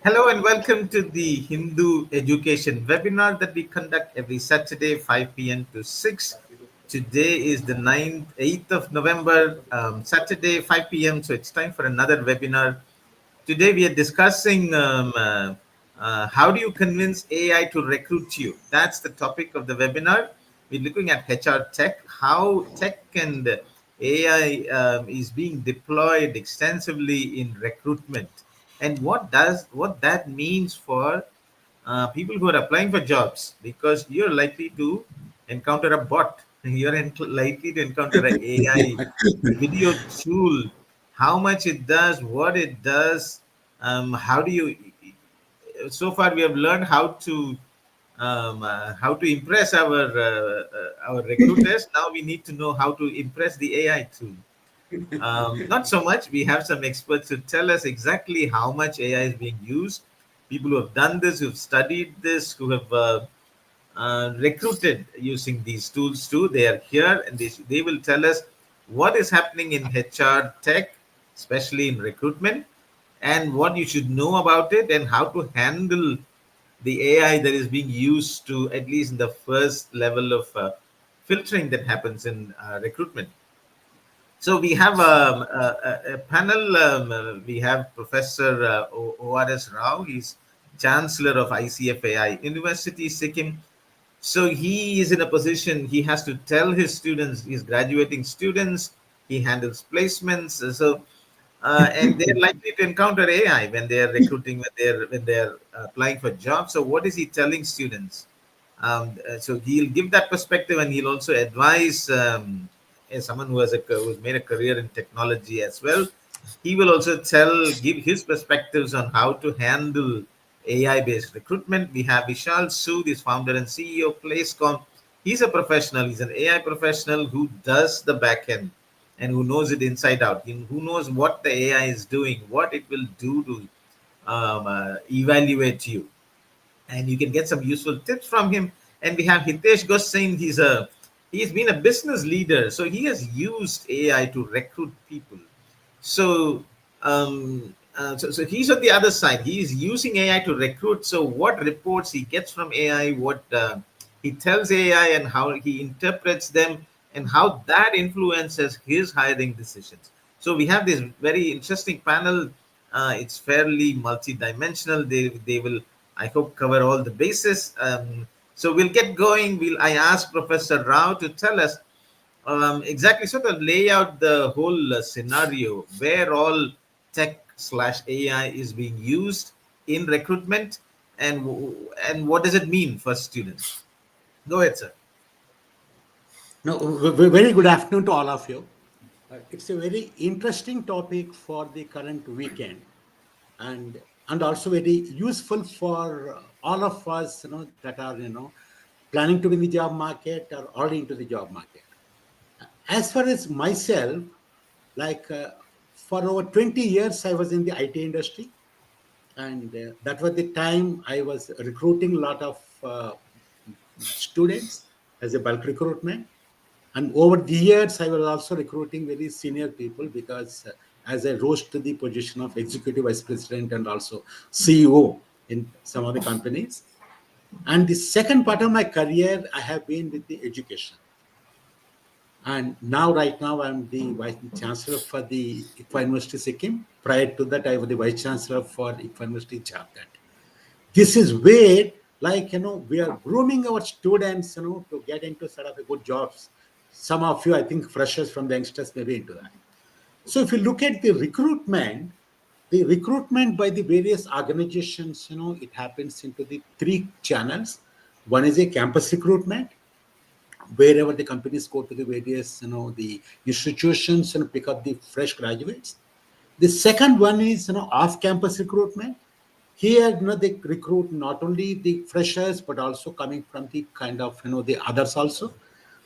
Hello and welcome to the Hindu Education webinar that we conduct every Saturday, 5 p.m. to 6. Today is the 8th of November, Saturday, 5 p.m. So it's time for another webinar. Today we are discussing how do you convince AI to recruit you? That's the topic of the webinar. We're looking at HR tech, how tech and AI is being deployed extensively in recruitment, and what that means for people who are applying for jobs, because you're likely to encounter a bot, you're likely to encounter an AI video tool, how much it does, what it does, how do you, so far we have learned how to impress our recruiters. Now we need to know how to impress the AI tool. Not so much. We have some experts to tell us exactly how much AI is being used. People who have done this, who've studied this, who have recruited using these tools too. They are here and they will tell us what is happening in HR tech, especially in recruitment, and what you should know about it and how to handle the AI that is being used to, at least in the first level of filtering that happens in recruitment. So we have a panel. We have Professor O.R.S. Rao. He's Chancellor of ICFAI University, Sikkim. So he is in a position, he has to tell his students, his graduating students, he handles placements. And they're likely to encounter AI when they're recruiting, when they're applying for jobs. So what is he telling students? So he'll give that perspective, and he'll also advise, as someone who's made a career in technology as well. He will also give his perspectives on how to handle AI based recruitment. We have Vishal Sood, is founder and CEO of PLACECOM. He's a professional, he's an AI professional who does the back end and who knows it inside out, who knows what the AI is doing, what it will do to evaluate you, and you can get some useful tips from him. And we have Hitesh Gossain. He's been a business leader, so he has used AI to recruit people. So he's on the other side. He's using AI to recruit. So what reports he gets from AI, what he tells AI, and how he interprets them, and how that influences his hiring decisions. So we have this very interesting panel. It's fairly multi-dimensional. They will, I hope, cover all the bases. So we'll get going. I ask Professor Rao to tell us exactly, sort of lay out the whole scenario where all tech/AI is being used in recruitment, and what does it mean for students. Go ahead, sir. No, very good afternoon to all of you. It's a very interesting topic for the current weekend, and also very useful for all of us, that are planning to be in the job market or already into the job market. As far as myself, like for over 20 years, I was in the IT industry, and that was the time I was recruiting a lot of students as a bulk recruitment. And over the years, I was also recruiting very senior people, because as I rose to the position of executive vice president and also CEO in some of the companies. And the second part of my career, I have been with the education. And right now, I'm the Vice Chancellor for the ICFAI University, Sikkim. Prior to that, I was the Vice Chancellor for ICFAI University, Jharkhand. This is where, we are grooming our students, to get into sort of a good jobs. Some of you, I think, freshers from the youngsters may be into that. So if you look at the recruitment by the various organizations, it happens into the three channels. One is a campus recruitment, wherever the companies go to the various, the institutions and pick up the fresh graduates. The second one is, off-campus recruitment. Here, they recruit not only the freshers, but also coming from the kind of, the others also.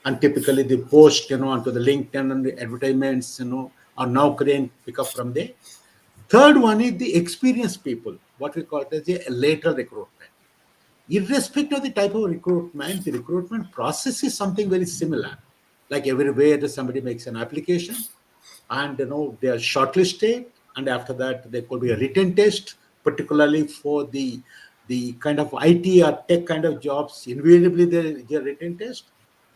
And typically they post, onto the LinkedIn and the advertisements, are now creating pick up from there. Third one is the experienced people, what we call it as a lateral recruitment. Irrespective of the type of recruitment, the recruitment process is something very similar. Like everywhere that somebody makes an application, and they are shortlisted, and after that there could be a written test, particularly for the kind of IT or tech kind of jobs, invariably their written test.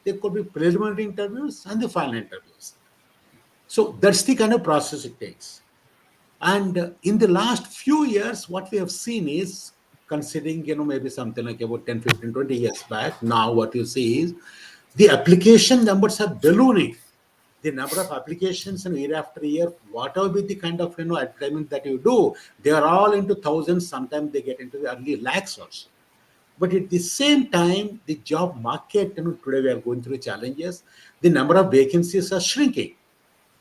There could be preliminary interviews and the final interviews. So that's the kind of process it takes. And in the last few years, what we have seen is, considering, maybe something like about 10, 15, 20 years back, now what you see is the application numbers are ballooning. The number of applications and year after year, whatever be the kind of, assignment that you do, they are all into thousands. Sometimes they get into the early lakhs also. But at the same time, the job market, today we are going through challenges. The number of vacancies are shrinking.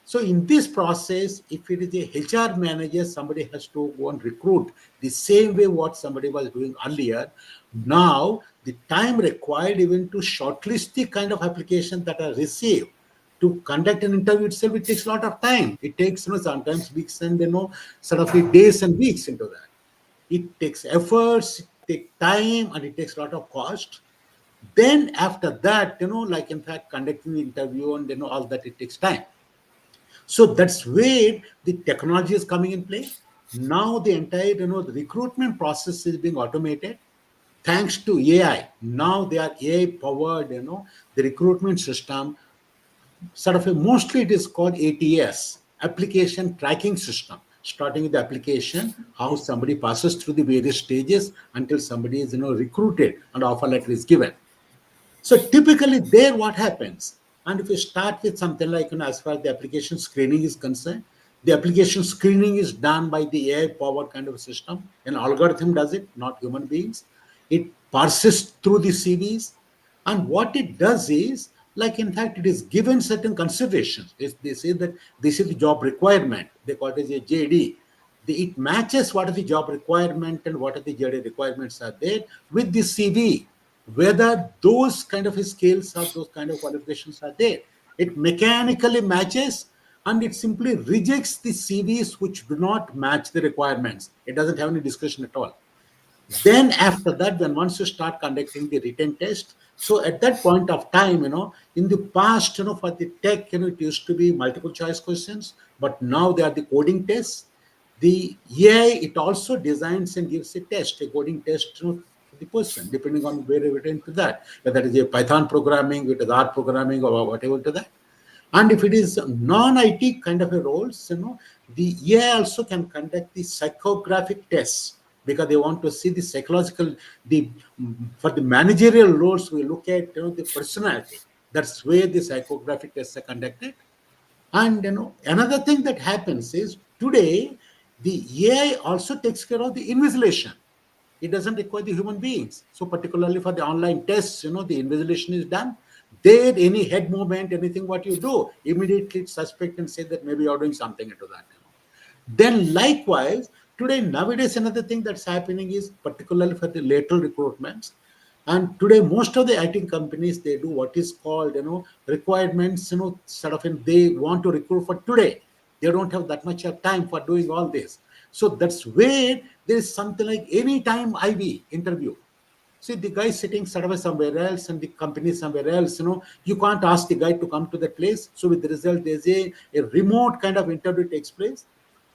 So in this process, if it is a HR manager, somebody has to go and recruit the same way what somebody was doing earlier. Now, the time required even to shortlist the kind of applications that are received to conduct an interview itself, it takes a lot of time. It takes, sometimes weeks and, sort of days and weeks into that. It takes efforts, it takes time, and it takes a lot of cost. Then after that, like in fact, conducting the interview and, all that, it takes time. So that's where the technology is coming in play. Now the entire, the recruitment process is being automated thanks to AI. Now they are AI powered, the recruitment system, sort of mostly it is called ATS, application tracking system. Starting with the application, how somebody passes through the various stages until somebody is, recruited and offer letter is given. So typically there what happens, and if you start with something like, as far as the application screening is concerned, the application screening is done by the AI powered kind of system. An algorithm does it, not human beings. It parses through the CVs, and what it does is, like in fact, it is given certain considerations. They say that this is the job requirement. They call it as a JD. It matches what is the job requirement and what are the JD requirements are there with the CV, whether those kind of skills or those kind of qualifications are there. It mechanically matches, and it simply rejects the CVs which do not match the requirements. It doesn't have any discussion at all. Then after that, when once you start conducting the written test, so at that point of time, in the past, for the tech, it used to be multiple choice questions, but now they are the coding tests. The AI, it also designs and gives a test, a coding test, to the person, depending on where you into that, whether it is a Python programming, it is R programming, or whatever to that. And if it is non-IT kind of a roles, the AI also can conduct the psychographic tests, because they want to see the psychological, for the managerial roles, we look at, the personality. That's where the psychographic tests are conducted. And another thing that happens is, today the AI also takes care of the invigilation. It doesn't require the human beings. So particularly for the online tests, the invigilation is done. There, any head movement, anything what you do, immediately suspect and say that maybe you're doing something into that. Then likewise, today, nowadays, another thing that's happening is, particularly for the lateral recruitments, and today most of the IT companies, they do what is called, requirements, sort of, they want to recruit for today. They don't have that much of time for doing all this. So that's where there is something like anytime IV interview. See, the guy sitting sort of somewhere else and the company somewhere else, you can't ask the guy to come to that place. So with the result, there's a remote kind of interview takes place.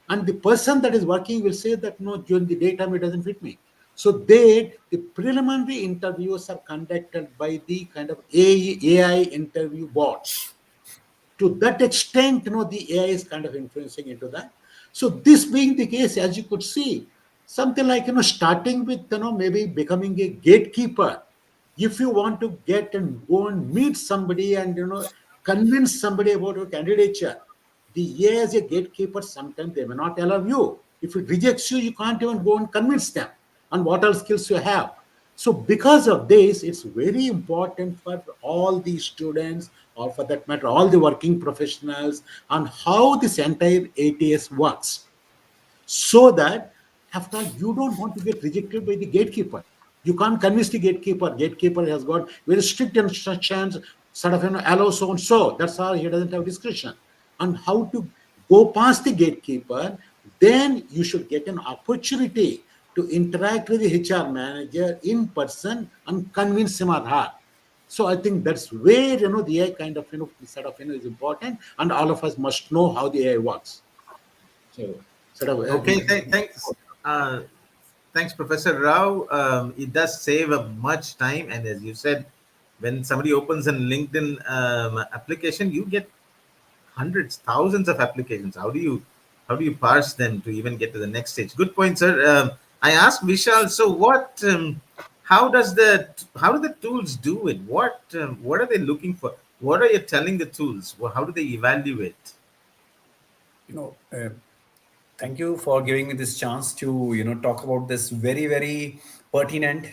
And the person that is working will say that, no, during the daytime, it doesn't fit me. So the preliminary interviews are conducted by the kind of AI interview bots. To that extent, the AI is kind of influencing into that. So this being the case, as you could see, something like, starting with, maybe becoming a gatekeeper. If you want to get and go and meet somebody and, convince somebody about your candidature, the AI as a gatekeeper, sometimes they may not allow you. If it rejects you, you can't even go and convince them on what all skills you have. So because of this, it's very important for all the students, or for that matter, all the working professionals, on how this entire ATS works. So that, after all, you don't want to get rejected by the gatekeeper. You can't convince the gatekeeper. Gatekeeper has got very strict instructions, sort of, allow so and so. That's how he doesn't have discretion on how to go past the gatekeeper. Then you should get an opportunity to interact with the HR manager in person and convince him or her. So I think that's where, the AI kind of, sort of, is important, and all of us must know how the AI works. So sort of, Okay, thanks. Thanks, Professor Rao. It does save a much time, and as you said, when somebody opens a LinkedIn application, you get hundreds, thousands of applications. How do you parse them to even get to the next stage? Good point, sir. I asked Vishal. So, how do the tools do it? What are they looking for? What are you telling the tools? How do they evaluate? You know, thank you for giving me this chance to talk about this very very pertinent,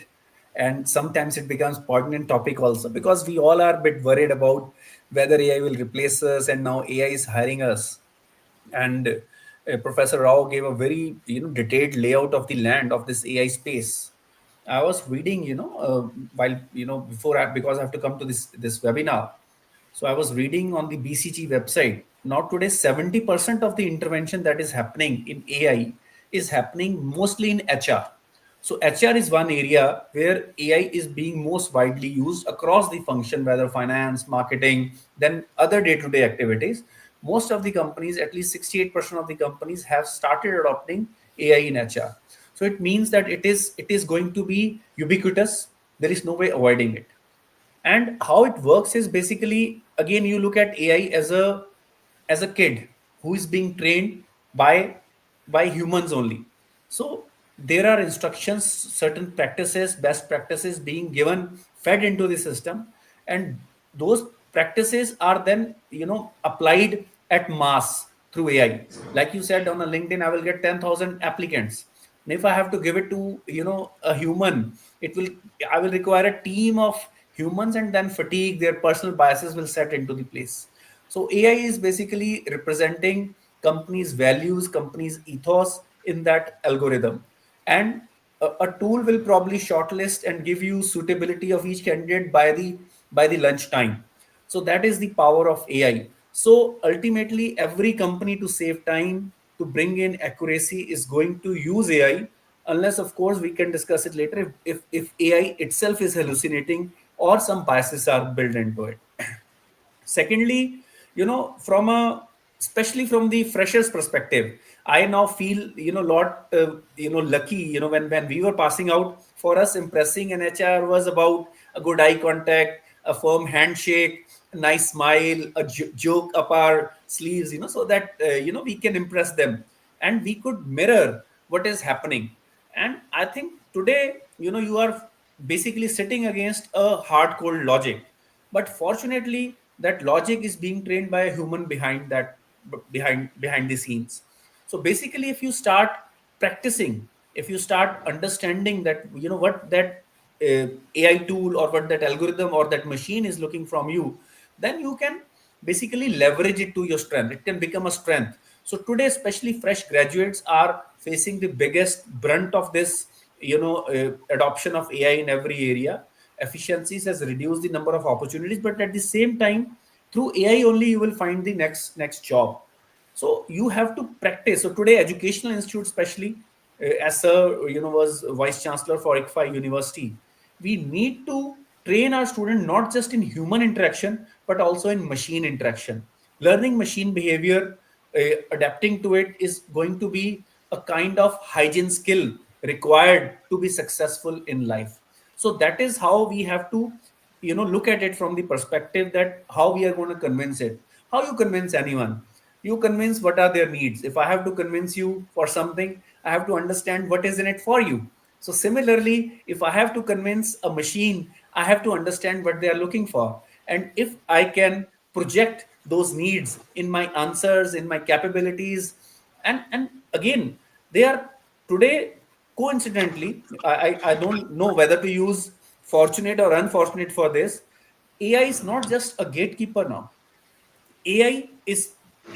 and sometimes it becomes pertinent topic also, because we all are a bit worried about whether AI will replace us, and now AI is hiring us. And Professor Rao gave a very detailed layout of the land of this AI space. I was reading, while before because I have to come to this webinar. So I was reading on the BCG website. Now today, 70% of the intervention that is happening in AI is happening mostly in HR. So HR is one area where AI is being most widely used across the function, whether finance, marketing, then other day-to-day activities. Most of the companies, at least 68% of the companies, have started adopting AI in HR. So it means that it is going to be ubiquitous. There is no way avoiding it. And how it works is basically, again, you look at AI as a kid who is being trained by humans only. So there are instructions, certain practices, best practices being given, fed into the system, and those practices are then applied at mass through AI. Like you said, on a LinkedIn, I will get 10,000 applicants. And if I have to give it to a human, it will I will require a team of humans, and then fatigue, their personal biases will set into the place. So AI is basically representing companies' values, companies' ethos in that algorithm. And a tool will probably shortlist and give you suitability of each candidate by the lunchtime. So that is the power of AI. So ultimately, every company, to save time, to bring in accuracy, is going to use AI, unless of course we can discuss it later, if AI itself is hallucinating or some biases are built into it. Secondly, from a especially from the freshers perspective, I now feel lot lucky. When we were passing out, for us, impressing an HR was about a good eye contact, a firm handshake, a nice smile, a joke up our sleeves, so that we can impress them, and we could mirror what is happening. And I think today, you are basically sitting against a hardcore logic, but fortunately, that logic is being trained by a human behind the scenes. So basically, if you start practicing, if you start understanding that what that AI tool or what that algorithm or that machine is looking from you, then you can basically leverage it to your strength. It can become a strength. So today, especially fresh graduates are facing the biggest brunt of this adoption of AI in every area. Efficiencies has reduced the number of opportunities, but at the same time, through AI only you will find the next job. So you have to practice. So today, educational institutes, especially as sir was vice chancellor for ICFAI University, we need to train our student not just in human interaction but also in machine interaction. Learning machine behavior, adapting to it, is going to be a kind of hygiene skill required to be successful in life. So that is how we have to look at it, from the perspective that how we are going to convince it. How you convince anyone? You convince what are their needs. If I have to convince you for something, I have to understand what is in it for you. So similarly, if I have to convince a machine, I have to understand what they are looking for. And if I can project those needs in my answers, in my capabilities, and again, they are today, coincidentally, I don't know whether to use fortunate or unfortunate for this. AI is not just a gatekeeper now. AI is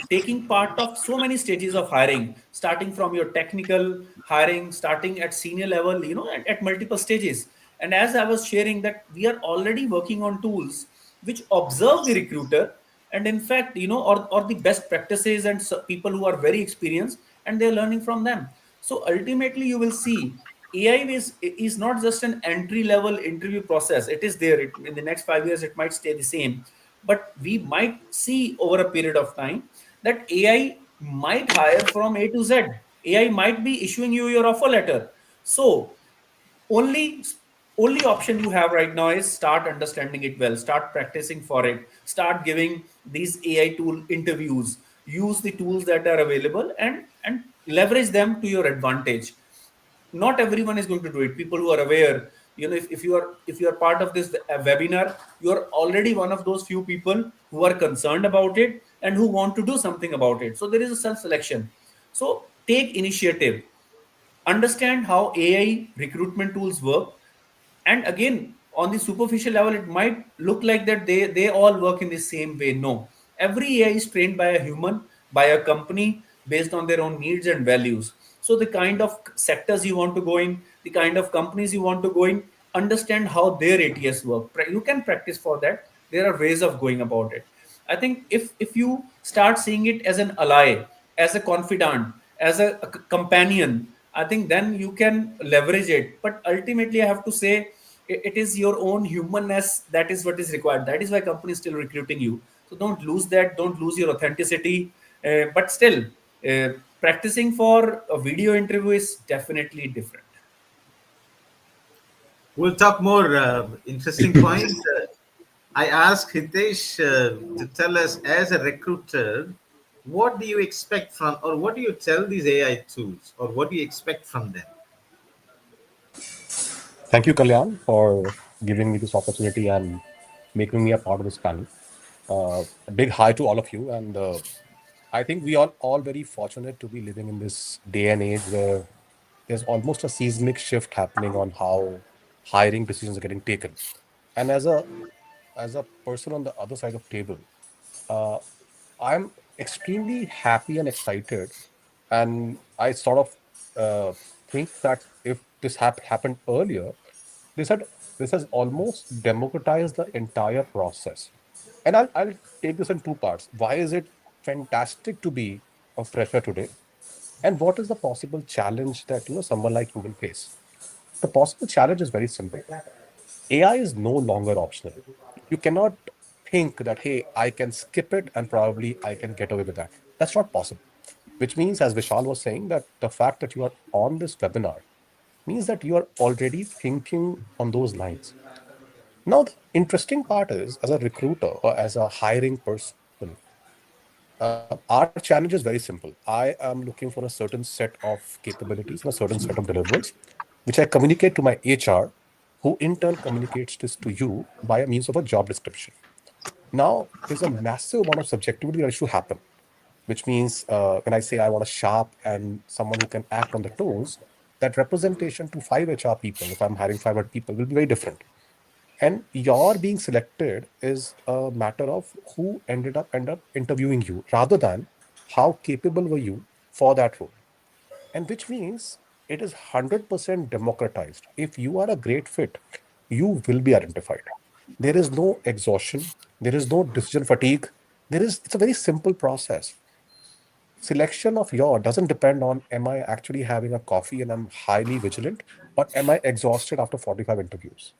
taking part of so many stages of hiring, starting from your technical hiring, starting at senior level, at multiple stages. And as I was sharing, that we are already working on tools which observe the recruiter, and in fact, or the best practices, and people who are very experienced, and they're learning from them. So ultimately, you will see AI is not just an entry level interview process. It is there. In the next 5 years, it might stay the same, but we might see over a period of time that AI might hire from A to Z. AI might be issuing you your offer letter. So only only option you have right now is start understanding it well, start practicing for it, start giving these AI tool interviews, use the tools that are available, and leverage them to your advantage. Not everyone is going to do it. People who are aware, if you are part of this webinar, you are already one of those few people who are concerned about it and who want to do something about it. So there is a self selection. So take initiative, understand how AI recruitment tools work. And again, on the superficial level, it might look like that they all work in the same way. No, every AI is trained by a human, by a company, based on their own needs and values. So the kind of sectors you want to go in, the kind of companies you want to go in, understand how their ATS work. You can practice for that. There are ways of going about it. I think if you start seeing it as an ally, as a confidant, as a companion, I think then you can leverage it. But ultimately, I have to say, it is your own humanness that is what is required. That is why company is still recruiting you. So don't lose that. Don't lose your authenticity. But still, uh, practicing for a video interview is definitely different. We'll talk more interesting points. I asked Hitesh to tell us, as a recruiter, what do you expect from, or what do you tell these AI tools, or what do you expect from them? Thank you, Kalyan, for giving me this opportunity and making me a part of this panel. A big hi to all of you. And I think we are all very fortunate to be living in this day and age where there's almost a seismic shift happening on how hiring decisions are getting taken. And as a person on the other side of table, uh, I'm extremely happy and excited, and I sort of think that if this happened earlier, this had this has almost democratized the entire process. And I'll take this in two parts. Why is it fantastic to be a fresher today? And what is the possible challenge that someone like you will face? The possible challenge is very simple. AI is no longer optional. You cannot think that, hey, I can skip it and probably I can get away with that. That's not possible. Which means, as Vishal was saying, that the fact that you are on this webinar means that you are already thinking on those lines. Now, the interesting part is, as a recruiter or as a hiring person, our challenge is very simple. I am looking for a certain set of capabilities and a certain set of deliverables, which I communicate to my HR, who in turn communicates this to you by a means of a job description. Now, there's a massive amount of subjectivity that should happen, which means when I say I want a sharp and someone who can act on the toes, that representation to five HR people, if I'm hiring 500 people, will be very different. And your being selected is a matter of who end up interviewing you rather than how capable were you for that role. And which means it is 100% democratized. If you are a great fit, you will be identified. There is no exhaustion, there is no decision fatigue. It's a very simple process. Selection of your doesn't depend on, am I actually having a coffee and I'm highly vigilant, or am I exhausted after 45 interviews?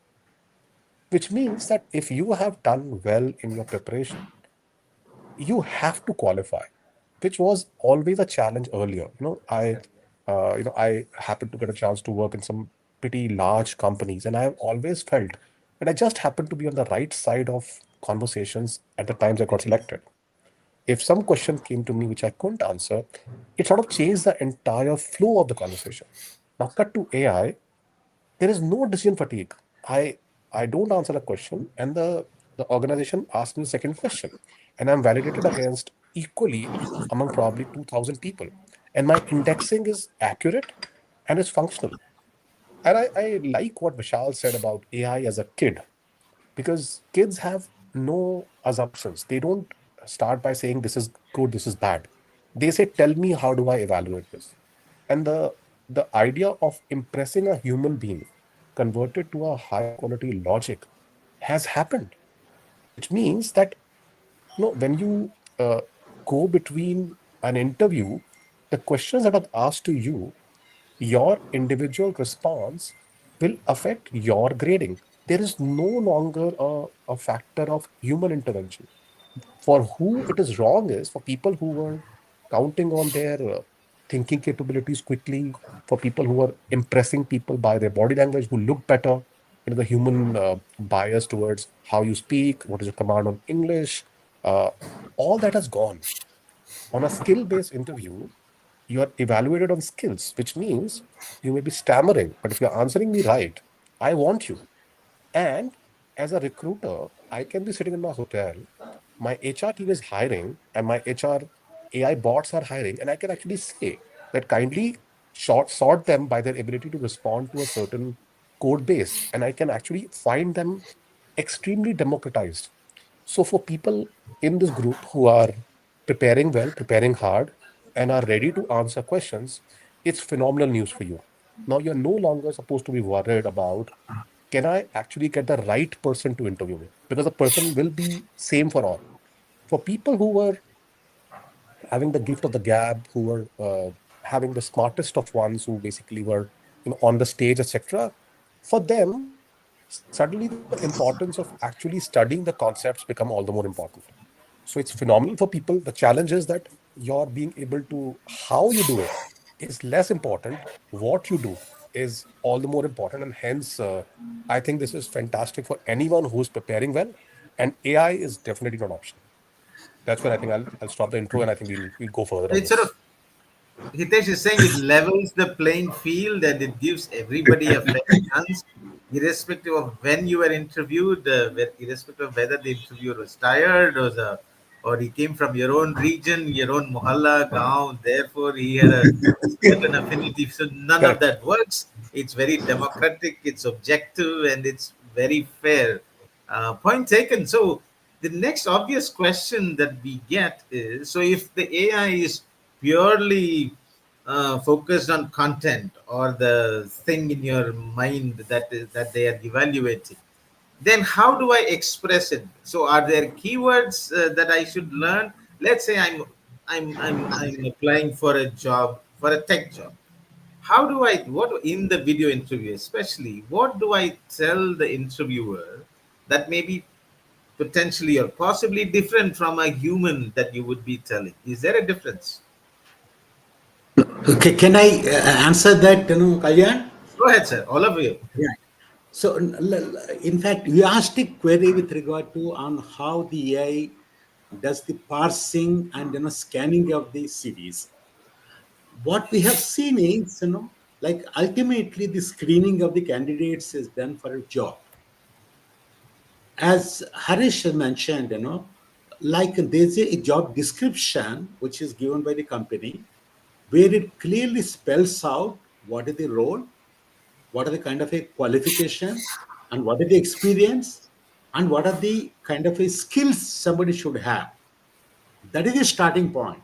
Which means that if you have done well in your preparation, you have to qualify, which was always a challenge earlier. I happened to get a chance to work in some pretty large companies, and I have always felt that I just happened to be on the right side of conversations at the times I got selected. If some question came to me which I couldn't answer, it sort of changed the entire flow of the conversation. Now, cut to AI, there is no decision fatigue. I don't answer a question, and the organization asks me the second question, and I'm validated against equally among probably 2,000 people, and my indexing is accurate and it's functional. And I like what Vishal said about AI as a kid, because kids have no assumptions. They don't start by saying this is good, this is bad. They say, tell me, how do I evaluate this? And the idea of impressing a human being converted to a high quality logic has happened, which means that when you go between an interview, the questions that are asked to you, your individual response will affect your grading. There is no longer a factor of human intervention. For who it is wrong is for people who were counting on their thinking capabilities quickly, for people who are impressing people by their body language, who look better, the human bias towards how you speak, what is your command on English, uh, all that has gone. On a skill based interview, you are evaluated on skills, which means you may be stammering, but if you're answering me right, I want you. And as a recruiter, I can be sitting in my hotel, my HR team is hiring, and my HR AI bots are hiring, and I can actually say that kindly sort them by their ability to respond to a certain code base, and I can actually find them extremely democratized. So for people in this group who are preparing well, preparing hard, and are ready to answer questions, it's phenomenal news for you. Now you're no longer supposed to be worried about, can I actually get the right person to interview me? Because the person will be same for all. For people who were having the gift of the gab, who were having the smartest of ones, who basically were on the stage, etc. For them, suddenly the importance of actually studying the concepts become all the more important. So it's phenomenal for people. The challenge is that you're being able to, how you do it is less important. What you do is all the more important. And hence, I think this is fantastic for anyone who's preparing well. And AI is definitely not optional. That's where I think I'll stop the intro, and I think we'll go further on It's sort of this. Hitesh is saying it levels the playing field and it gives everybody a fair chance, irrespective of when you were interviewed, irrespective of whether the interviewer was tired or he came from your own region, your own mohalla, gaon. Therefore, he had a certain affinity. So none of Correct. that works. It's very democratic, it's objective, and it's very fair. Point taken. So the next obvious question that we get is: so if the AI is purely focused on content or the thing in your mind that they are evaluating, then how do I express it? So are there keywords that I should learn? Let's say I'm applying for a job, for a tech job. How do I, what in the video interview especially, what do I tell the interviewer that may be potentially or possibly different from a human that you would be telling? Is there a difference? Okay, can I answer that, Kalyan? Go ahead, sir. All of you. Yeah. So, in fact, you asked a query with regard to on how the AI does the parsing and scanning of the CVs. What we have seen is, like ultimately the screening of the candidates is done for a job. As Harish mentioned, like there's a job description which is given by the company where it clearly spells out what is the role, what are the kind of a qualification, and what are the experience, and what are the kind of a skills somebody should have. That is the starting point.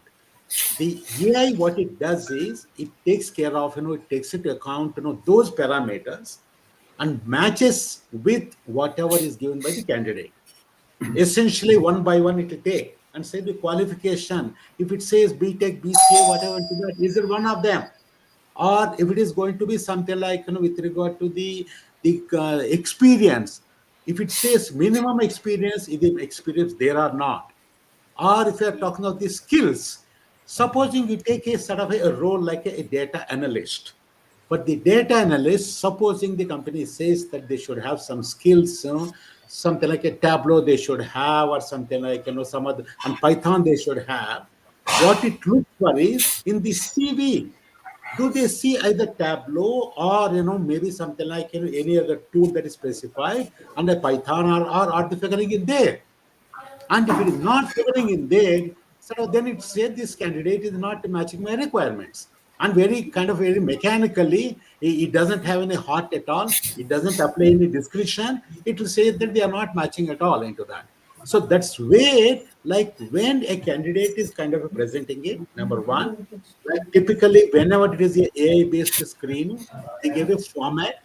The AI, what it does is it takes care of, it takes into account, those parameters and matches with whatever is given by the candidate. Essentially, one by one, it will take and say the qualification. If it says BTech, BCA, whatever, to that, is it one of them? Or if it is going to be something like, with regard to the experience, if it says minimum experience, is the experience there or not? Or if you are talking of the skills, supposing you take a sort of a role like a data analyst. But the data analyst, supposing the company says that they should have some skills, something like a Tableau they should have, or something like some other, and Python they should have. What it looks for is in the CV. Do they see either Tableau or maybe something like any other tool that is specified, and a Python or the figuring in there? And if it is not figuring in there, so then it says this candidate is not matching my requirements. And very kind of very mechanically, it doesn't have any heart at all. It doesn't apply any discretion. It will say that they are not matching at all into that. So that's where, like when a candidate is kind of presenting it, number one, like typically whenever it is a AI-based screening, they give a format.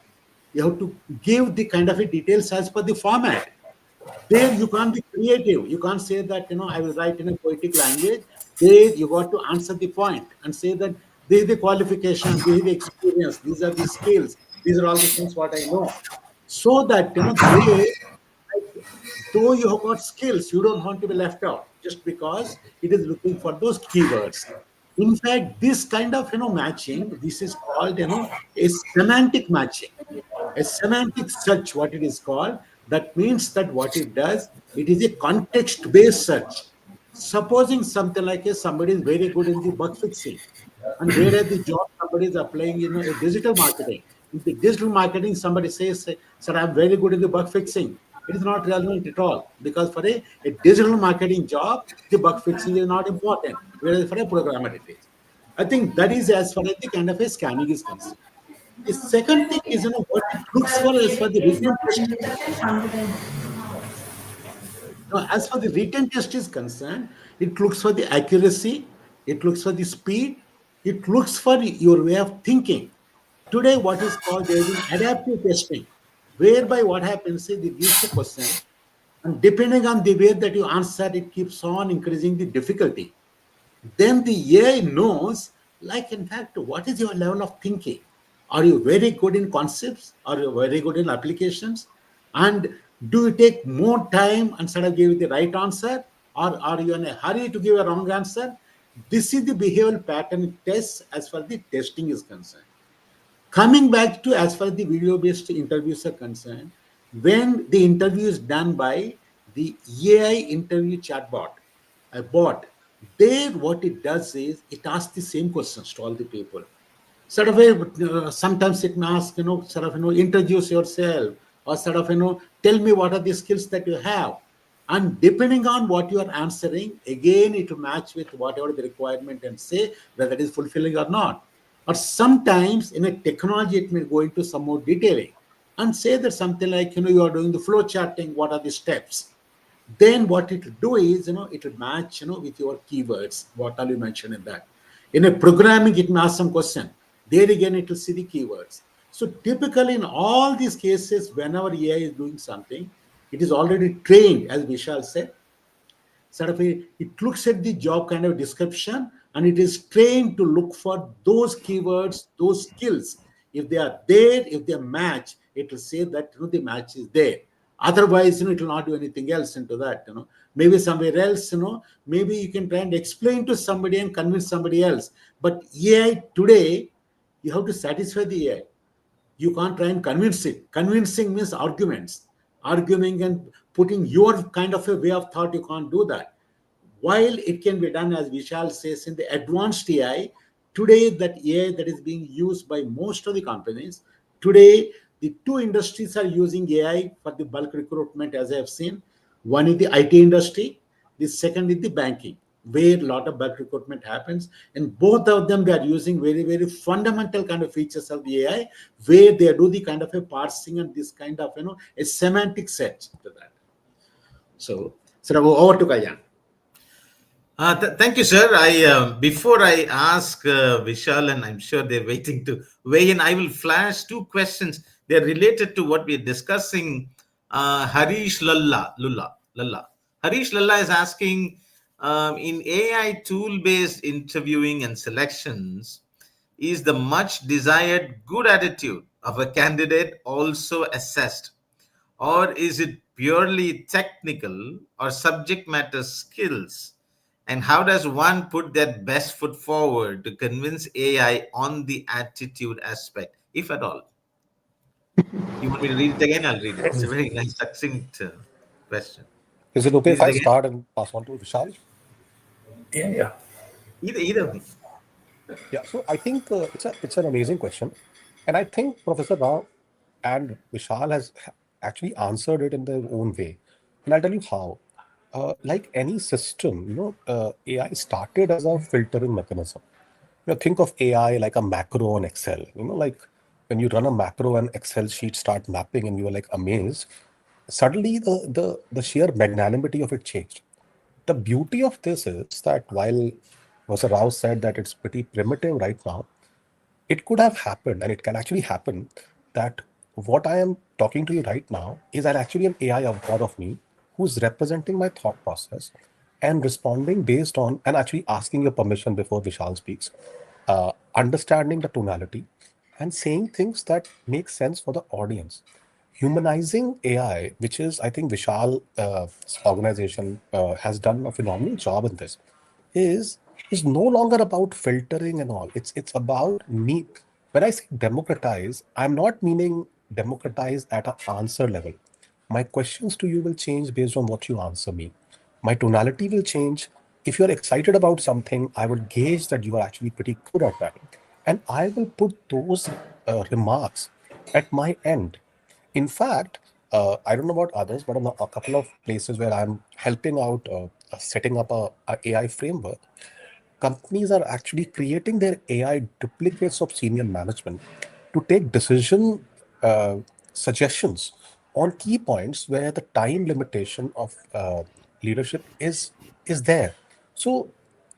You have to give the kind of a details as per the format. There you can't be creative. You can't say that, I will write in a poetic language. There you got to answer the point and say that this is the qualification, this is the experience, these are the skills, these are all the things what I know. So that, they, like, though you have got skills, you don't want to be left out just because it is looking for those keywords. In fact, this kind of matching, this is called a semantic matching, a semantic search, what it is called. That means that what it does, it is a context-based search. Supposing something like somebody is very good in the bug fixing, and whereas the job somebody is applying a digital marketing. In the digital marketing, somebody says, "Sir, I'm very good in the bug fixing." It is not relevant at all, because for a digital marketing job, the bug fixing is not important, whereas for a programmer it is. I think that is as far as the kind of a scanning is concerned. The second thing is what it looks for as for the written test. Now, as far the written test is concerned, it looks for the accuracy, it looks for the speed, it looks for your way of thinking. Today, what is called there is an adaptive testing, whereby what happens is it gives a question, and depending on the way that you answer, it keeps on increasing the difficulty. Then the AI knows, like, in fact, what is your level of thinking? Are you very good in concepts? Are you very good in applications? And do you take more time and sort of give the right answer? Or are you in a hurry to give a wrong answer? This is the behavioral pattern test as far as the testing is concerned. Coming back to as far as the video-based interviews are concerned, when the interview is done by the AI interview chatbot, a bot, there what it does is it asks the same questions to all the people. Sort of sometimes it may ask, sort of, introduce yourself, or sort of, tell me what are the skills that you have. And depending on what you are answering, again, it will match with whatever the requirement and say whether it is fulfilling or not. Or sometimes in a technology, it may go into some more detailing and say that something like, you are doing the flow charting, what are the steps? Then what it will do is, it will match, with your keywords, what all you mentioned in that. In a programming, it may ask some question. There again, it will see the keywords. So typically in all these cases, whenever AI is doing something, it is already trained, as Vishal said, sort of it looks at the job kind of description, and it is trained to look for those keywords, those skills. If they are there, if they match, it will say that the match is there. Otherwise, it will not do anything else into that. Maybe somewhere else, maybe you can try and explain to somebody and convince somebody else. But AI today, you have to satisfy the AI. You can't try and convince it. Convincing means arguments. Arguing and putting your kind of a way of thought, you can't do that. While it can be done, as Vishal says, in the advanced AI, today that AI that is being used by most of the companies, today the two industries are using AI for the bulk recruitment, as I have seen. One is the IT industry, the second is the banking, where a lot of bulk recruitment happens. And both of them, they are using very, very fundamental kind of features of the AI, where they do the kind of a parsing and this kind of, a semantic set to that. So over to Kalyan. Thank you, sir. I before I ask Vishal, and I'm sure they're waiting to weigh in, I will flash two questions. They're related to what we're discussing. Harish Lalla. Harish Lalla is asking, in AI tool-based interviewing and selections, is the much desired good attitude of a candidate also assessed? Or is it purely technical or subject matter skills? And how does one put their best foot forward to convince AI on the attitude aspect, if at all? You want me to read it again? I'll read it. It's a very nice, succinct question. Is it okay Read if it I again. start and pass on to Vishal? Yeah, yeah. Either of me. Yeah, so I think it's an amazing question, and I think Professor Rao and Vishal has actually answered it in their own way, and I'll tell you how. Like any system, AI started as a filtering mechanism. Think of AI like a macro on Excel. Like when you run a macro and Excel sheet start mapping, and you are like amazed. Suddenly, the sheer magnanimity of it changed. The beauty of this is that while Professor Rao said that it's pretty primitive right now, it could have happened, and it can actually happen, that what I am talking to you right now is actually an AI avatar of me who's representing my thought process and responding based on and actually asking your permission before Vishal speaks, understanding the tonality and saying things that make sense for the audience. Humanizing AI, which is, I think, Vishal organization has done a phenomenal job in this, is is no longer about filtering and all. It's about me. When I say democratize, I'm not meaning democratize at an answer level. My questions to you will change based on what you answer me. My tonality will change. If you're excited about something, I would gauge that you are actually pretty good at that. And I will put those remarks at my end. In fact, I don't know about others, but in a couple of places where I'm helping out setting up a AI framework, companies are actually creating their AI duplicates of senior management to take decision uh, suggestions on key points where the time limitation of leadership is there. So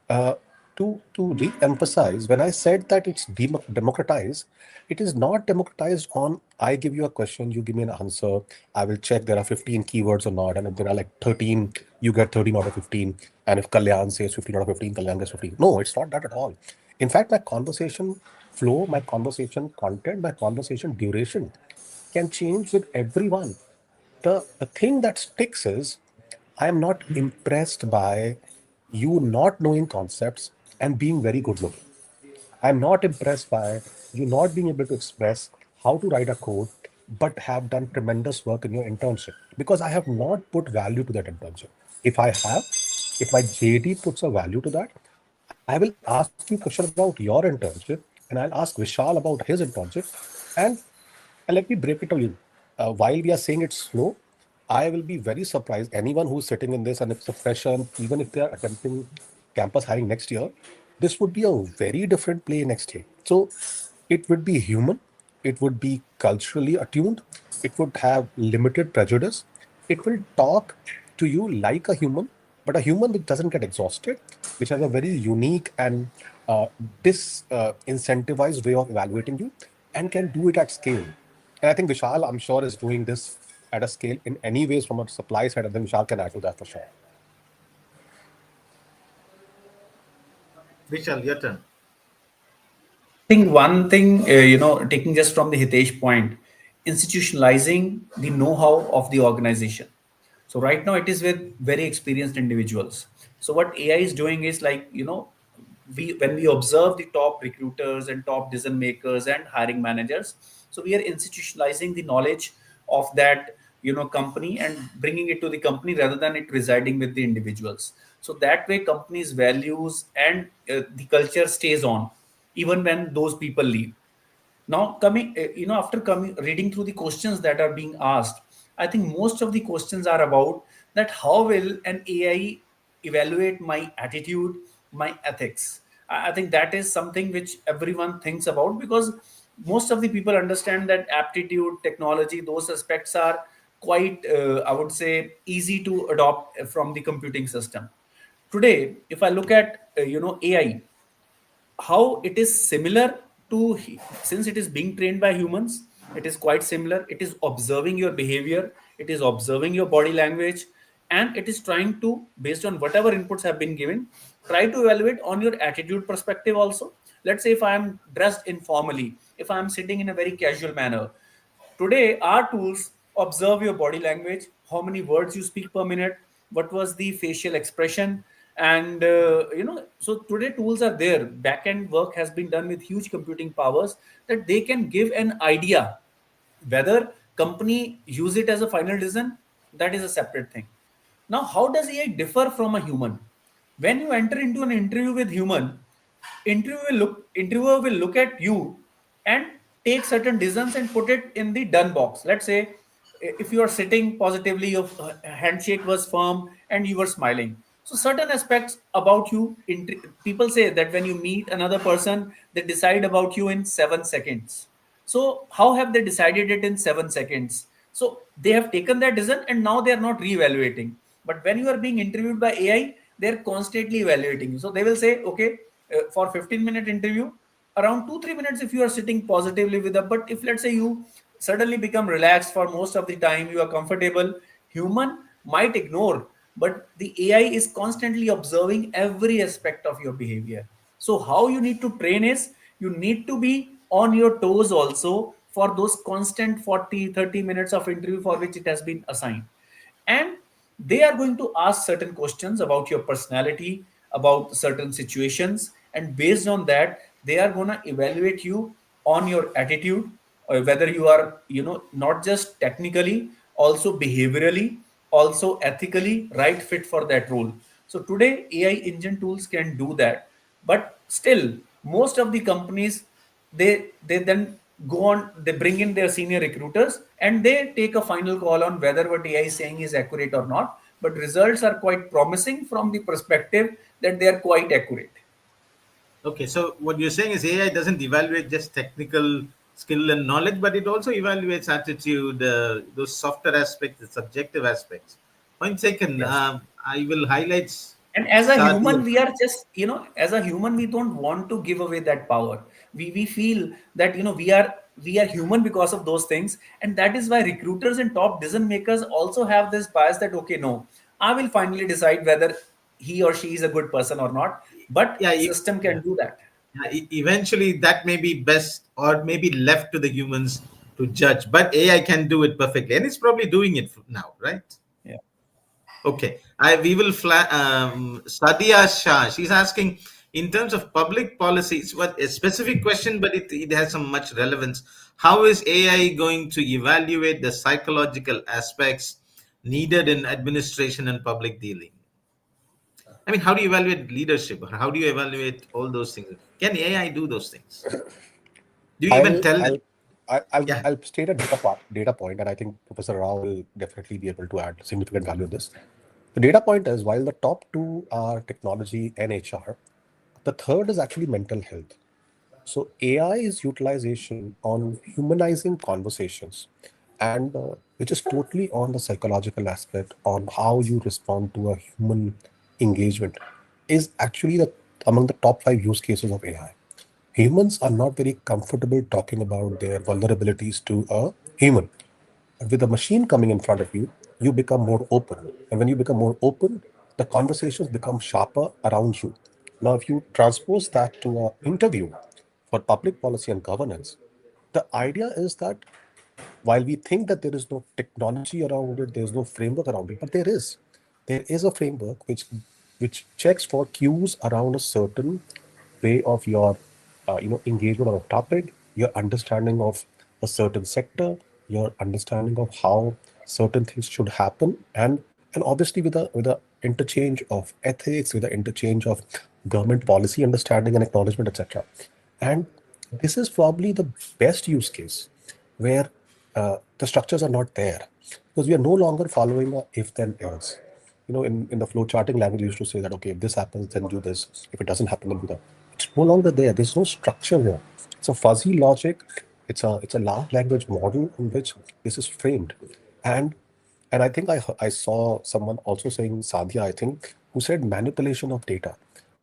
uh, to re-emphasize, when I said that it's democratized, it is not democratized on I give you a question, you give me an answer. I will check there are 15 keywords or not, and if there are like 13, you get 13 out of 15. And if Kalyan says 15 out of 15, Kalyan gets 15. No, it's not that at all. In fact, my conversation flow, my conversation content, my conversation duration can change with everyone. The thing that sticks is I am not impressed by you not knowing concepts and being very good looking. I'm not impressed by you not being able to express how to write a code, but have done tremendous work in your internship because I have not put value to that internship. If I have, if my JD puts a value to that, I will ask you a question about your internship and I'll ask Vishal about his internship. And and let me break it to you. While we are saying it's slow, I will be very surprised. Anyone who's sitting in this and it's a fresher, even if they are attempting campus hiring next year, this would be a very different play next year. So it would be human, it would be culturally attuned, it would have limited prejudice, it will talk to you like a human, but a human which doesn't get exhausted, which has a very unique and incentivized way of evaluating you and can do it at scale. And I think Vishal, I'm sure, is doing this at a scale in any ways from a supply side, and then Vishal can add to that for sure. Vishal, your turn. I think one thing, taking just from the Hitesh point, institutionalizing the know-how of the organization. So right now it is with very experienced individuals. So what AI is doing is like, we when we observe the top recruiters and top decision makers and hiring managers, so we are institutionalizing the knowledge of that company and bringing it to the company rather than it residing with the individuals. So that way companies values and the culture stays on even when those people leave. Now coming after coming reading through the questions that are being asked, I think most of the questions are about that how will an AI evaluate my attitude, my ethics. I think that is something which everyone thinks about, because most of the people understand that aptitude, technology, those aspects are quite I would say easy to adopt from the computing system. Today if I look at AI, how it is similar to, since it is being trained by humans, it is quite similar. It is observing your behavior, it is observing your body language, and it is trying to, based on whatever inputs have been given, try to evaluate on your attitude perspective also. Let's say if I am dressed informally, if I am sitting in a very casual manner, today, our tools observe your body language, how many words you speak per minute, what was the facial expression, and so today tools are there. Backend work has been done with huge computing powers that they can give an idea whether company use it as a final decision. That is a separate thing. Now, how does AI differ from a human? When you enter into an interview with human, interviewer will look at you and take certain decisions and put it in the done box. Let's say if you are sitting positively, your handshake was firm and you were smiling. So certain aspects about you, people say that when you meet another person, they decide about you in 7 seconds. So how have they decided it in 7 seconds? So they have taken that decision and now they are not re-evaluating. But when you are being interviewed by AI, they're constantly evaluating you. So they will say, okay, for 15-minute interview, around 2-3 minutes if you are sitting positively with them. But if let's say you suddenly become relaxed for most of the time, you are comfortable, human might ignore, but the AI is constantly observing every aspect of your behavior. So how you need to train is you need to be on your toes also for those constant 40-30 minutes of interview for which it has been assigned. And they are going to ask certain questions about your personality, about certain situations, and based on that they are going to evaluate you on your attitude, or whether you are, not just technically, also behaviorally, also ethically right fit for that role. So today AI engine tools can do that, but still most of the companies, they then go on, they bring in their senior recruiters and they take a final call on whether what AI is saying is accurate or not. But results are quite promising from the perspective that they are quite accurate. Okay, so what you're saying is AI doesn't evaluate just technical skill and knowledge, but it also evaluates attitude, those softer aspects, the subjective aspects. Point taken. Yes. I will highlight And as a Sadia. human, we are just, as a human, we don't want to give away that power. We feel that, we are human because of those things. And that is why recruiters and top decision makers also have this bias that, okay, no, I will finally decide whether he or she is a good person or not. But Yeah, system yeah. can do that. Yeah, eventually that may be best or maybe left to the humans to judge, but AI can do it perfectly, and it's probably doing it now, right? Yeah. Okay, we will Sadia Shah. She's asking, in terms of public policies, what a specific question, but it has some much relevance. How is AI going to evaluate the psychological aspects needed in administration and public dealing? I mean, how do you evaluate leadership? How do you evaluate all those things? Can AI do those things? Do you even I'll tell them? I'll Yeah. I'll state a data point, and I think Professor Rao will definitely be able to add significant value in this. The data point is, while the top two are technology and HR, the third is actually mental health. So AI is utilization on humanizing conversations, and which is totally on the psychological aspect on how you respond to a human engagement, is actually the among the top five use cases of AI. Humans are not very comfortable talking about their vulnerabilities to a human. With a machine coming in front of you, you become more open. And when you become more open, the conversations become sharper around you. Now, if you transpose that to an interview for public policy and governance, the idea is that while we think that there is no technology around it, there's no framework around it, but there is. There is a framework which checks for cues around a certain way of your engagement on a topic, your understanding of a certain sector, your understanding of how certain things should happen, and obviously with a interchange of ethics, with the interchange of government policy understanding and acknowledgement, etc. And this is probably the best use case where the structures are not there, because we are no longer following a if then else. In the flow charting language, we used to say that, okay, if this happens, then do this. If it doesn't happen, then do that. It's no longer there. There's no structure here. It's a fuzzy logic. It's a large language model in which this is framed. And I think I saw someone also saying, Sadia, I think, who said manipulation of data.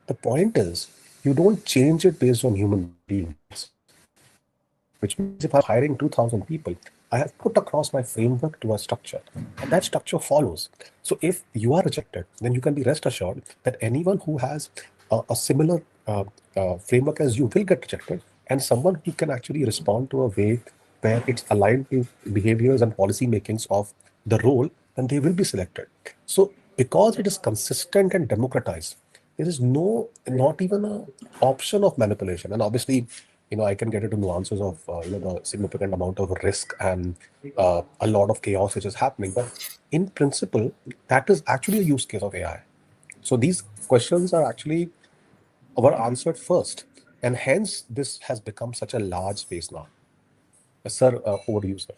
The point is, you don't change it based on human beings, which means if I'm hiring 2,000 people, I have put across my framework to a structure, and that structure follows. So if you are rejected, then you can be rest assured that anyone who has a similar framework as you will get rejected, and someone who can actually respond to a way where it's aligned to behaviors and policy makings of the role, then they will be selected. So because it is consistent and democratized, there is not even a option of manipulation. And obviously, I can get into nuances of the significant amount of risk and a lot of chaos which is happening. But in principle, that is actually a use case of AI. So these questions are actually were answered first, and hence this has become such a large space now. Sir, over to you, sir.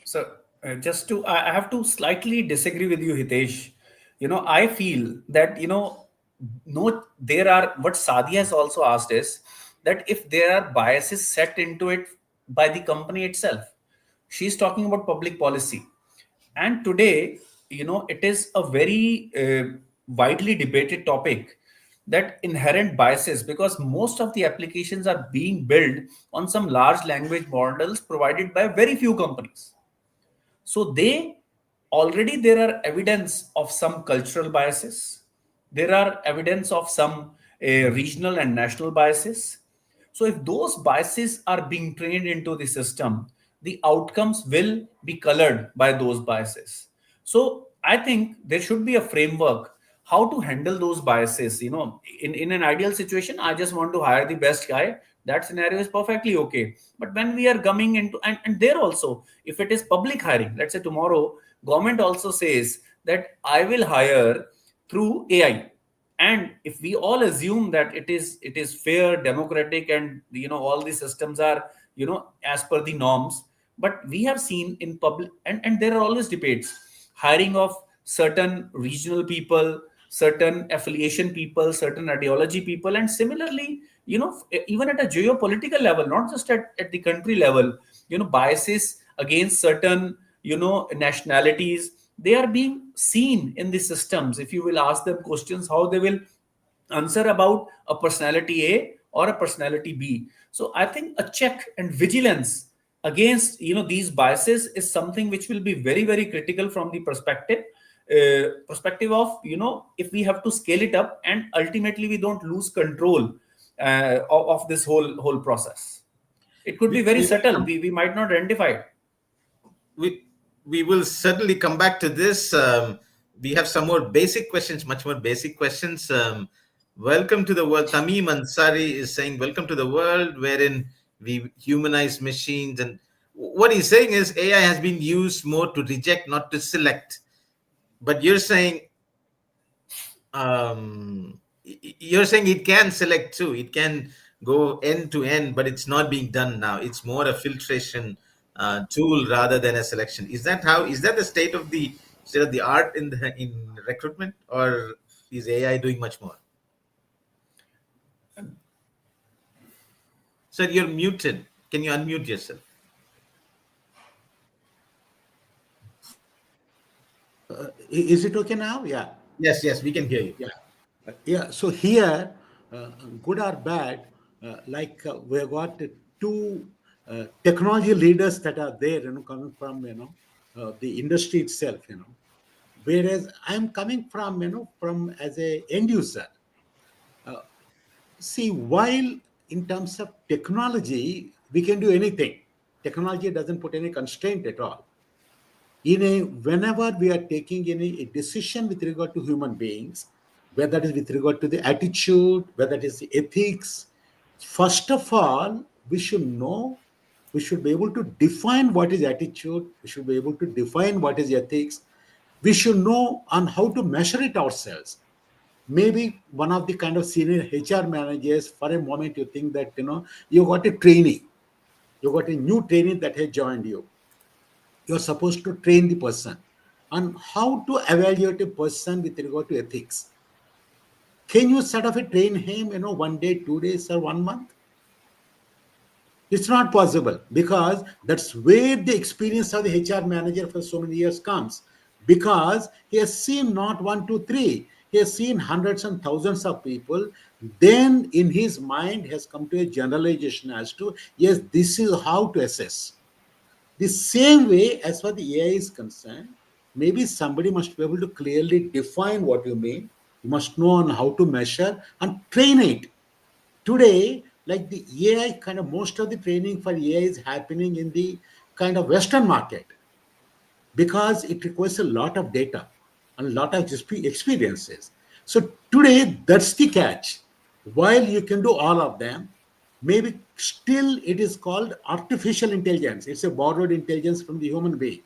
So, just to, I have to slightly disagree with you, Hitesh. I feel that, no, there are, what Sadi has also asked is that if there are biases set into it by the company itself, she's talking about public policy. And today, it is a very widely debated topic, that inherent biases, because most of the applications are being built on some large language models provided by very few companies. So they already, there are evidence of some cultural biases. There are evidence of some regional and national biases. So if those biases are being trained into the system, the outcomes will be colored by those biases. So I think there should be a framework how to handle those biases. In an ideal situation, I just want to hire the best guy. That scenario is perfectly okay. But when we are coming into, and there also, if it is public hiring, let's say tomorrow government also says that I will hire through AI, and if we all assume that it is fair, democratic, and all the systems are as per the norms, but we have seen in public, and there are always debates, hiring of certain regional people, certain affiliation people, certain ideology people, and similarly, even at a geopolitical level, not just at the country level, biases against certain nationalities, they are being seen in the systems. If you will ask them questions, how they will answer about a personality A or a personality B. So I think a check and vigilance against these biases is something which will be very, very critical from the perspective of if we have to scale it up, and ultimately we don't lose control of this whole process. It could be very We will subtle. come, We might not identify it. we will certainly come back to this. We have some more basic questions, much more basic questions. Welcome to the world. Tamim Ansari is saying, "Welcome to the world wherein we humanize machines." And what he's saying is, AI has been used more to reject, not to select. But you're saying it can select too. It can go end to end, but it's not being done now. It's more a filtration tool rather than a selection. Is that how? Is that the state of the art in recruitment, or is AI doing much more? Sir, you're muted. Can you unmute yourself? Is it okay now? Yeah. Yes, yes, we can hear you. Yeah. Yeah. So here, good or bad, we have got two technology leaders that are there, coming from, the industry itself, whereas I'm coming from, from as a end user. See, while in terms of technology, we can do anything. Technology doesn't put any constraint at all. Whenever we are taking a decision with regard to human beings, whether it is with regard to the attitude, whether it is the ethics, first of all, we should know, we should be able to define what is attitude, we should be able to define what is ethics, we should know on how to measure it ourselves. Maybe one of the kind of senior HR managers, for a moment, you think that, you got a trainee, you got a new trainee that has joined you. You're supposed to train the person on how to evaluate a person with regard to ethics. Can you sort of train him, 1 day, 2 days, or 1 month? It's not possible, because that's where the experience of the HR manager for so many years comes, because he has seen not 1, 2, 3. He has seen hundreds and thousands of people. Then in his mind has come to a generalization as to, yes, this is how to assess. The same way, as far as the AI is concerned, maybe somebody must be able to clearly define what you mean. You must know on how to measure and train it. Today, like the AI, kind of most of the training for AI is happening in the kind of Western market, because it requires a lot of data and a lot of experiences. So today, that's the catch. While you can do all of them, maybe still it is called artificial intelligence. It's a borrowed intelligence from the human being.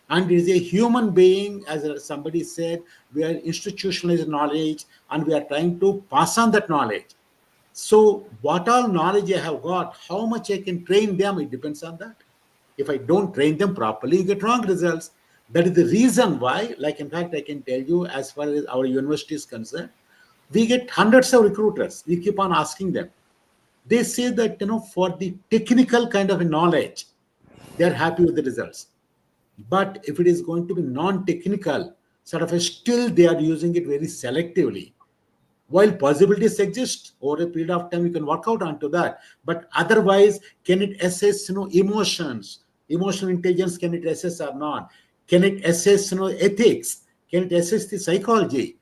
And it is a human being, as somebody said, we are institutionalized knowledge, and we are trying to pass on that knowledge. So what all knowledge I have got, how much I can train them, it depends on that. If I don't train them properly, you get wrong results. That is the reason why, like, in fact, I can tell you, as far as our university is concerned, we get hundreds of recruiters. We keep on asking them. They say that, for the technical kind of knowledge, they're happy with the results. But if it is going to be non-technical, sort of still they are using it very selectively. While possibilities exist, over a period of time, you can work out onto that. But otherwise, can it assess, emotions? Emotional intelligence, can it assess or not? Can it assess, ethics? Can it assess the psychology?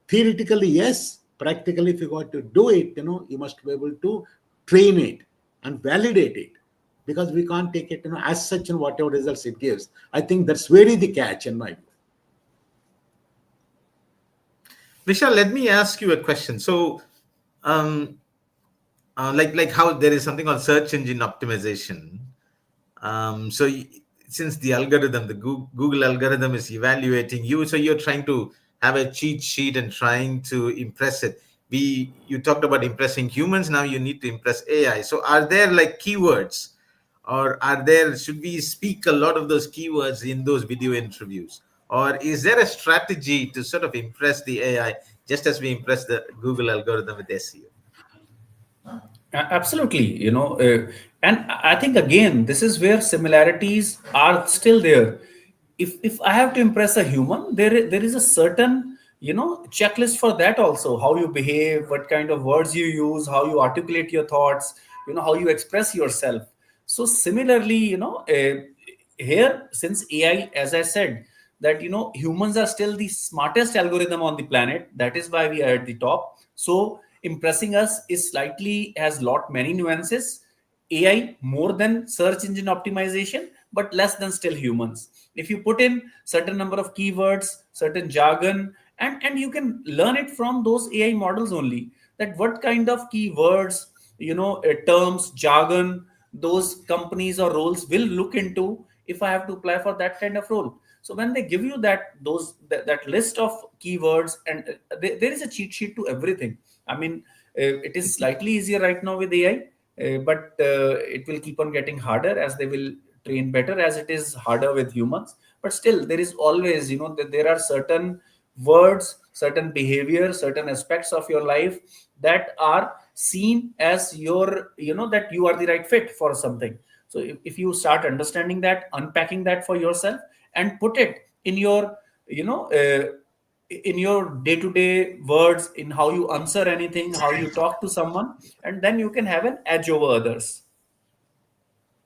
Theoretically, yes. Practically, if you got to do it, you must be able to train it and validate it, because we can't take it, as such, and whatever results it gives. I think that's very the catch in my view. Vishal, let me ask you a question. So, um, like how there is something called search engine optimization. So since the algorithm, the Google algorithm is evaluating you, so you're trying to have a cheat sheet and trying to impress it. You talked about impressing humans. Now you need to impress AI. So are there like keywords, or should we speak a lot of those keywords in those video interviews, or is there a strategy to sort of impress the AI just as we impress the Google algorithm with SEO? Absolutely, and I think again, this is where similarities are still there. If I have to impress a human, there is a certain checklist for that also. How you behave, what kind of words you use, how you articulate your thoughts, how you express yourself. So similarly, here, since AI, as I said, that humans are still the smartest algorithm on the planet. That is why we are at the top. So impressing us is slightly has lot many nuances. AI more than search engine optimization, but less than still humans. If you put in certain number of keywords, certain jargon, and you can learn it from those AI models only, that what kind of keywords, terms, jargon, those companies or roles will look into if I have to apply for that kind of role. So when they give you that list of keywords, and there is a cheat sheet to everything. I mean, it is slightly easier right now with AI, but it will keep on getting harder as they will train better, as it is harder with humans. But still, there is always, there are certain words, certain behavior, certain aspects of your life that are seen as that you are the right fit for something. So if you start understanding that, unpacking that for yourself, and put it in your in your day-to-day words, in how you answer anything, how you talk to someone, and then you can have an edge over others.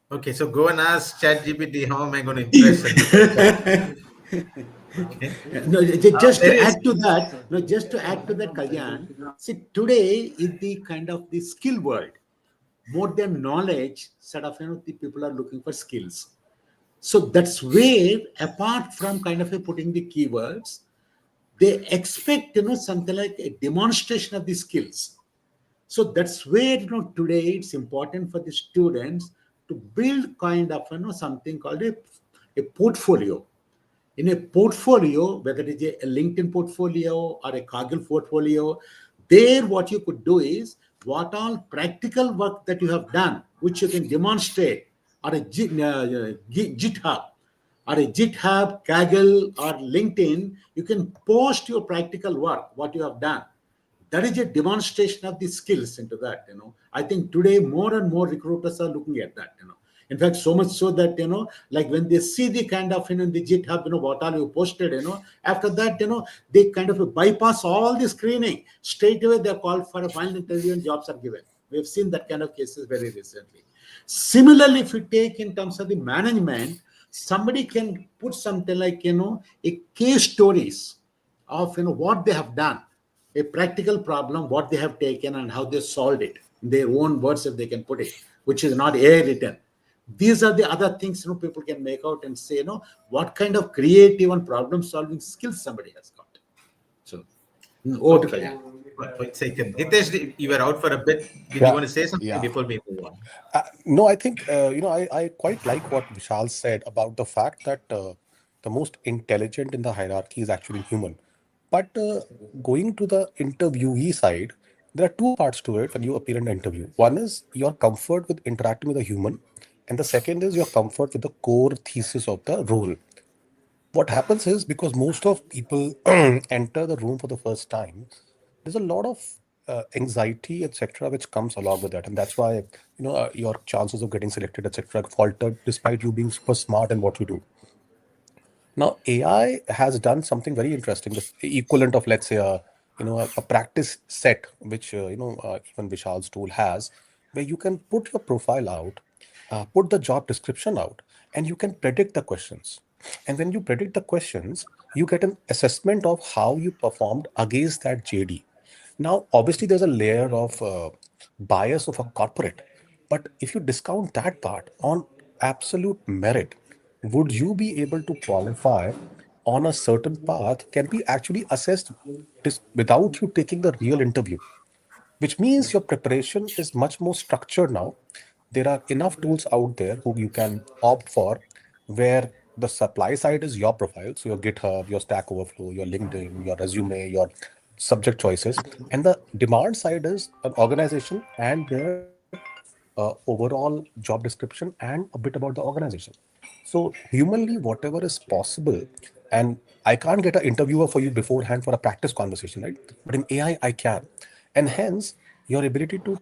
Okay, so go and ask ChatGPT, how am I going to impress a Google job? Okay. No, just There to is. add to that, no, just to add to that, Kalyan. See, today in the kind of the skill world, more than knowledge, sort of the people are looking for skills. So that's where, apart from kind of putting the keywords, they expect something like a demonstration of the skills. So that's where today it's important for the students to build kind of something called a portfolio. In a portfolio, whether it is a LinkedIn portfolio or a Kaggle portfolio, there what you could do is what all practical work that you have done, which you can demonstrate, or a GitHub, Kaggle, or LinkedIn, you can post your practical work, what you have done. That is a demonstration of the skills into that. I think today more and more recruiters are looking at that. In fact, so much so that like when they see the kind of in the GitHub, what all you posted, after that, they kind of bypass all the screening. Straight away they're called for a final interview and jobs are given. We have seen that kind of cases very recently. Similarly, if you take in terms of the management, somebody can put something like a case stories of what they have done, a practical problem, what they have taken and how they solved it in their own words, if they can put it, which is not AI written. These are the other things people can make out and say what kind of creative and problem solving skills somebody has got. So over to Okay. Kalyan. One second. Hitesh, you were out for a bit. Did you Yeah, want to say something yeah. before we move on? No, I think I quite like what Vishal said about the fact that the most intelligent in the hierarchy is actually human. But going to the interviewee side, there are two parts to it when you appear in an interview. One is your comfort with interacting with a human, and the second is your comfort with the core thesis of the role. What happens is, because most of people enter the room for the first time, there's a lot of anxiety, etc., which comes along with that, and that's why your chances of getting selected, etc., faltered despite you being super smart in what you do. Now, AI has done something very interesting, the equivalent of, let's say, a practice set, which even Vishal's tool has, where you can put your profile out, put the job description out, and you can predict the questions. And when you predict the questions, you get an assessment of how you performed against that JD. Now, obviously, there's a layer of bias of a corporate, but if you discount that part on absolute merit, would you be able to qualify on a certain path can be actually assessed without you taking the real interview, which means your preparation is much more structured now. There are enough tools out there who you can opt for, where the supply side is your profile, so your GitHub, your Stack Overflow, your LinkedIn, your resume, your subject choices, and the demand side is an organization and their overall job description and a bit about the organization. So humanly, whatever is possible, and I can't get an interviewer for you beforehand for a practice conversation, right? But in AI, I can, and hence your ability to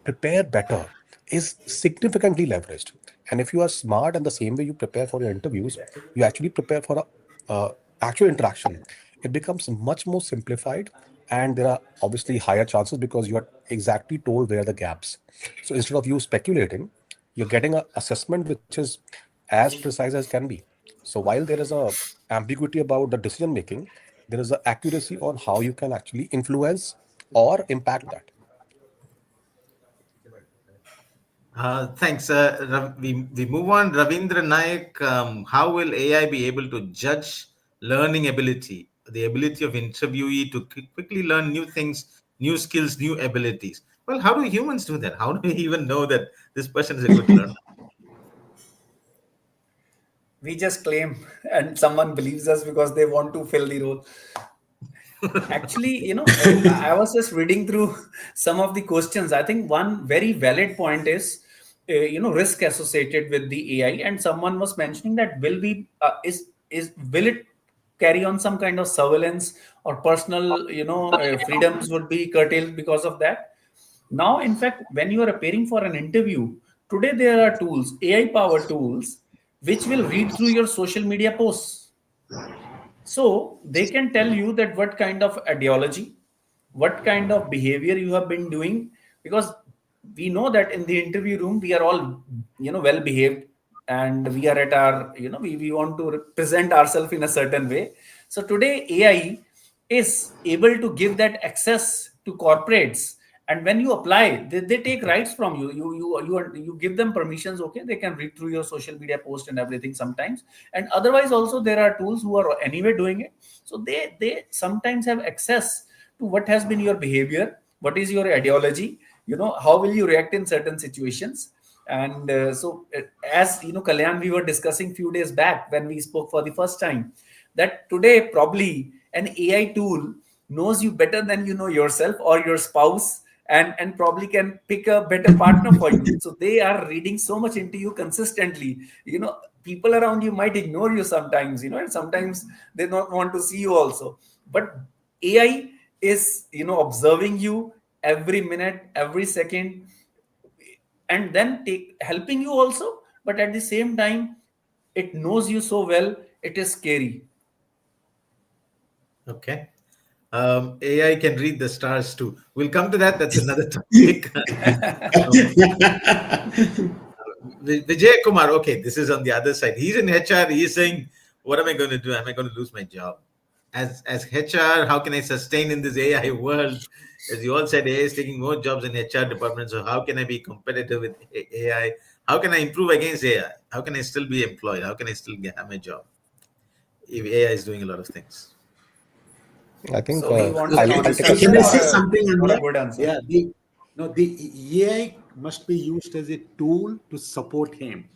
prepare better is significantly leveraged. And if you are smart and the same way you prepare for your interviews, you actually prepare for a actual interaction. It becomes much more simplified, and there are obviously higher chances because you are exactly told where the gaps. So instead of you speculating, you're getting an assessment which is as precise as can be. So while there is a ambiguity about the decision making, there is a accuracy on how you can actually influence or impact that. Thanks. We move on. Ravindra Naik, how will AI be able to judge learning ability, the ability of interviewee to quickly learn new things, new skills, new abilities? Well, how do humans do that? How do we even know that this person is a good learner? We just claim, and someone believes us because they want to fill the role. Actually, I was just reading through some of the questions. I think one very valid point is, risk associated with the AI, and someone was mentioning that will be is will it carry on some kind of surveillance or personal, freedoms would be curtailed because of that. Now, in fact, when you are appearing for an interview, today there are tools, AI powered tools, which will read through your social media posts, so they can tell you that what kind of ideology, what kind of behavior you have been doing, because we know that in the interview room we are all, well behaved, and we are at our, we want to present ourselves in a certain way. So today AI is able to give that access to corporates, and when you apply, they take rights from you. You give them permissions. Okay, they can read through your social media post and everything sometimes, and otherwise also there are tools who are anyway doing it. So they sometimes have access to what has been your behavior, what is your ideology, how will you react in certain situations. And as Kalyan, we were discussing few days back when we spoke for the first time, that today probably an AI tool knows you better than you know yourself or your spouse, and probably can pick a better partner for you. So they are reading so much into you consistently. People around you might ignore you sometimes, and sometimes they don't want to see you also. But AI is, observing you every minute, every second, and then helping you also. But at the same time, it knows you so well, it is scary. Okay. AI can read the stars too. We'll come to that. That's another topic. Vijay Kumar, okay, this is on the other side. He's in HR. He's saying, "What am I going to do? Am I going to lose my job? As HR, how can I sustain in this AI world? As you all said, AI is taking more jobs in HR departments. So how can I be competitive with AI? How can I improve against AI? How can I still be employed? How can I still have my job if AI is doing a lot of things?" I think So he wants an I'll honest take a answer, Can I stab say at it. something on or a that? good answer? Yeah, the AI must be used as a tool to support him,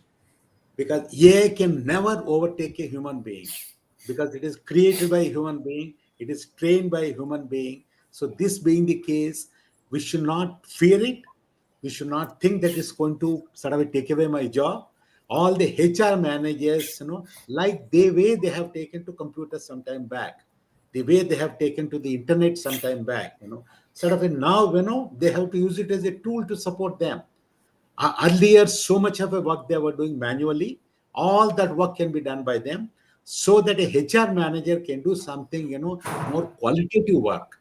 because AI can never overtake a human being, because it is created by a human being, it is trained by a human being. So this being the case, we should not fear it. We should not think that it's going to sort of take away my job. All the HR managers, like the way they have taken to computers some time back, the way they have taken to the internet some time back, sort of now, they have to use it as a tool to support them. Earlier, so much of a work they were doing manually, all that work can be done by them, so that a HR manager can do something, more qualitative work.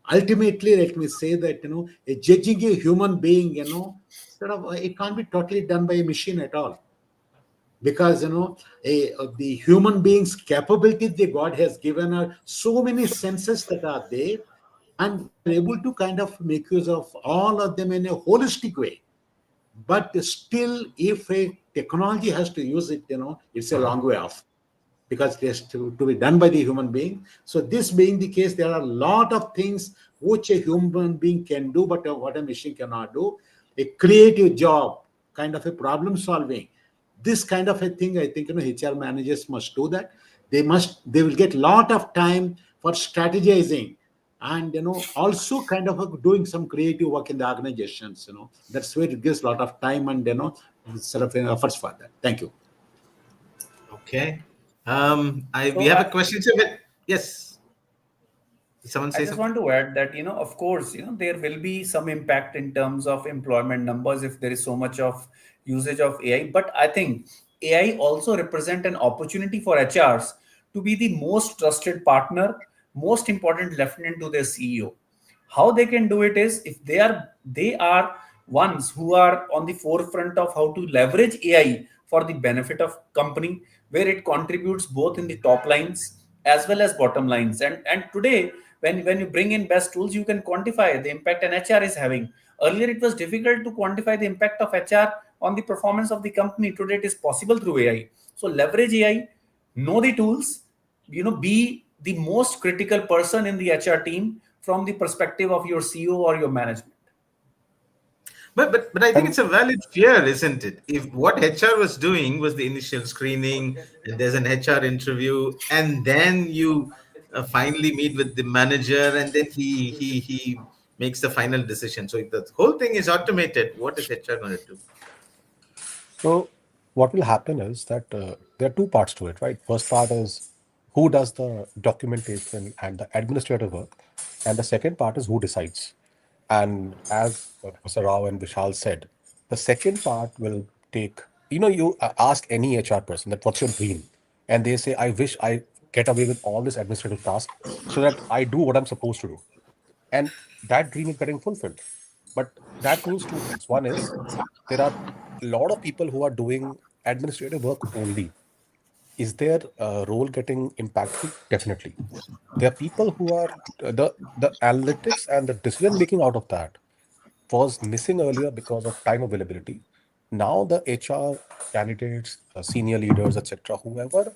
Ultimately, let me say that, a judging a human being, sort of, it can't be totally done by a machine at all, because the human beings capabilities that God has given are so many senses that are there, and we are able to kind of make use of all of them in a holistic way. But still, if a technology has to use it, it's a long way off. because it has to be done by the human being. So this being the case, there are a lot of things which a human being can do, but what a machine cannot do. A creative job, kind of a problem solving, this kind of a thing, I think, HR managers must do that. They will get lot of time for strategizing, and also kind of doing some creative work in the organizations. That's where it gives a lot of time and sort of efforts for that. Thank you. Okay. We So have a question. Yes. Did someone I say just something? want to add that, of course, there will be some impact in terms of employment numbers if there is so much of usage of AI. But I think AI also represent an opportunity for HRs to be the most trusted partner, most important lieutenant to their CEO. How they can do it is if they are ones who are on the forefront of how to leverage AI for the benefit of company, where it contributes both in the top lines as well as bottom lines. And today, when you bring in best tools, you can quantify the impact an HR is having. Earlier, it was difficult to quantify the impact of HR on the performance of the company. Today, it is possible through AI. So leverage AI, know the tools, be the most critical person in the HR team from the perspective of your CEO or your management. But I think And it's a valid fear, isn't it? If what HR was doing was the initial screening, and there's an HR interview, and then you finally meet with the manager, and then he makes the final decision. So if the whole thing is automated, what is HR going to do? so what will happen is that there are two parts to it, right? First part is who does the documentation and the administrative work, and the second part is who decides. And as Professor Rao and Vishal said, the second part will take, you ask any HR person that what's your dream? And they say, I wish I get away with all this administrative task so that I do what I'm supposed to do. And that dream is getting fulfilled. But that means two things. One is there are a lot of people who are doing administrative work only. Is their role getting impacted? Definitely. There are people who are the analytics and the decision making out of that was missing earlier because of time availability. Now the HR candidates, senior leaders, etc., whoever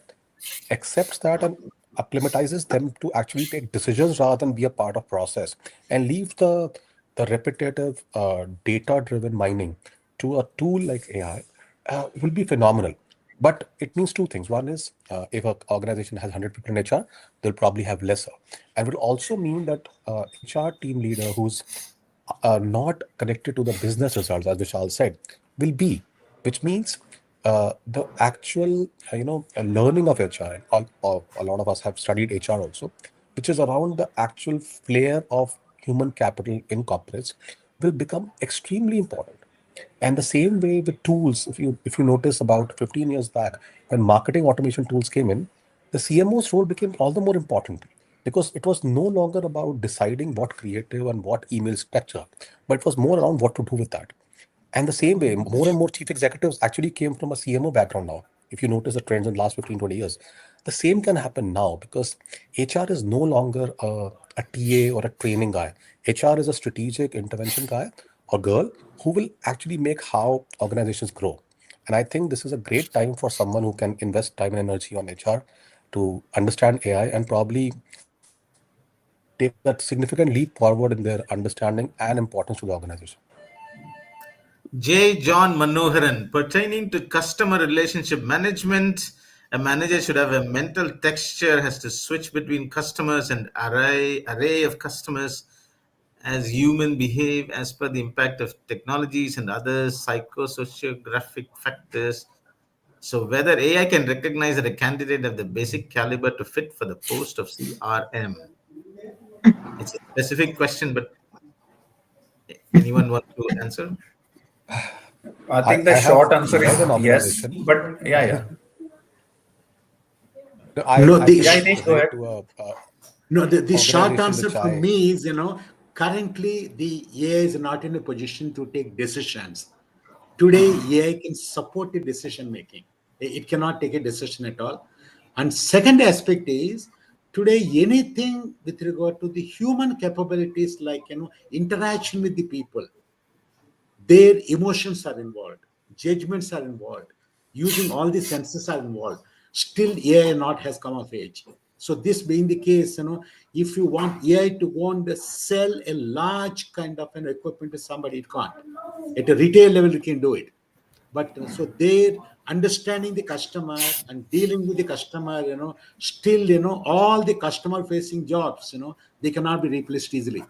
accepts that and acclimatizes them to actually take decisions rather than be a part of process and leave the repetitive data-driven mining to a tool like AI will be phenomenal. But it means two things. One is if an organization has 100 people in HR, they'll probably have lesser. And it will also mean that HR team leader who's not connected to the business results, as Vishal said, will be, which means the actual, learning of HR. A lot of us have studied HR also, which is around the actual flair of human capital in corporates, will become extremely important. And the same way with tools, if you notice about 15 years back, when marketing automation tools came in, the CMO's role became all the more important because it was no longer about deciding what creative and what email structure, but it was more around what to do with that. And the same way, more and more chief executives actually came from a CMO background now. If you notice the trends in the last 15, 20 years, the same can happen now because HR is no longer a TA or a training guy. HR is a strategic intervention guy or girl who will actually make how organizations grow. And I think this is a great time for someone who can invest time and energy on HR to understand AI and probably take that significant leap forward in their understanding and importance to the organization. J. John Manoharan, pertaining to customer relationship management, a manager should have a mental texture, has to switch between customers and array of customers as human behave as per the impact of technologies and other psychosociographic factors. So whether AI can recognize that a candidate of the basic caliber to fit for the post of CRM. It's a specific question, but anyone want to answer? I I, think the I have short answer led is an yes, organization. but yeah, yeah. No, No, I the Yeah, can Hitesh, go relate ahead. to a no, the short organization answer which from I me is, currently the AI is not in a position to take decisions. Today, AI can support the decision making. It cannot take a decision at all. And second aspect is today anything with regard to the human capabilities, like interaction with the people, their emotions are involved, judgments are involved, using all the senses are involved. Still AI not has come of age. So this being the case, if you want AI to go and sell a large kind of an equipment to somebody, it can't. At a retail level, you can do it. But so they're understanding the customer and dealing with the customer, still, all the customer facing jobs, they cannot be replaced easily.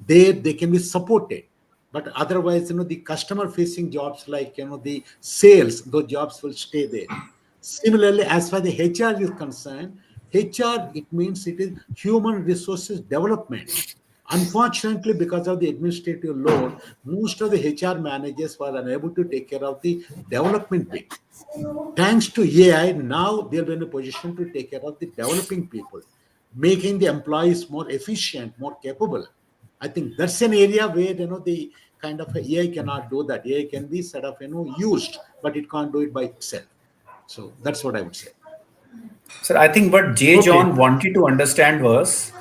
They can be supported, but otherwise, the customer facing jobs like, the sales, those jobs will stay there. Similarly, as far as the HR is concerned, HR, it means it is human resources development. Unfortunately, because of the administrative load, most of the HR managers were unable to take care of the development bit. Thanks to AI, now they'll be in a position to take care of the developing people, making the employees more efficient, more capable. I think that's an area where, the kind of AI cannot do that. AI can be sort of, used, but it can't do it by itself. So that's what I would say. Sir, I think what J. Okay. John wanted to understand was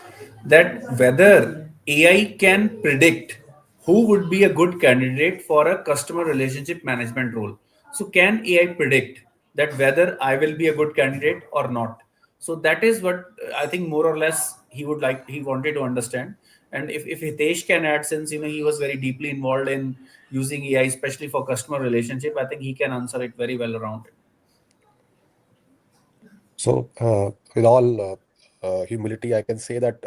that whether AI can predict who would be a good candidate for a customer relationship management role. So, can AI predict that whether I will be a good candidate or not? So, that is what I think more or less he wanted to understand. And if Hitesh can add, since he was very deeply involved in using AI, especially for customer relationship, I think he can answer it very well around it. So, with all humility, I can say that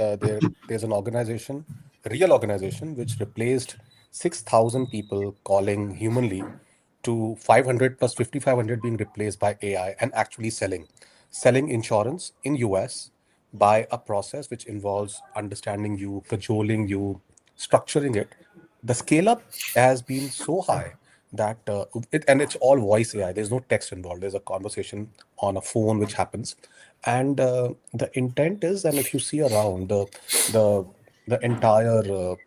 there's an organization, a real organization, which replaced 6,000 people calling humanly to 500 plus 5,500 being replaced by AI and actually selling insurance in US by a process which involves understanding you, cajoling you, structuring it. The scale up has been so high that and it's all voice AI. There's no text involved. There's a conversation on a phone which happens, and the intent is, and if you see around the the entire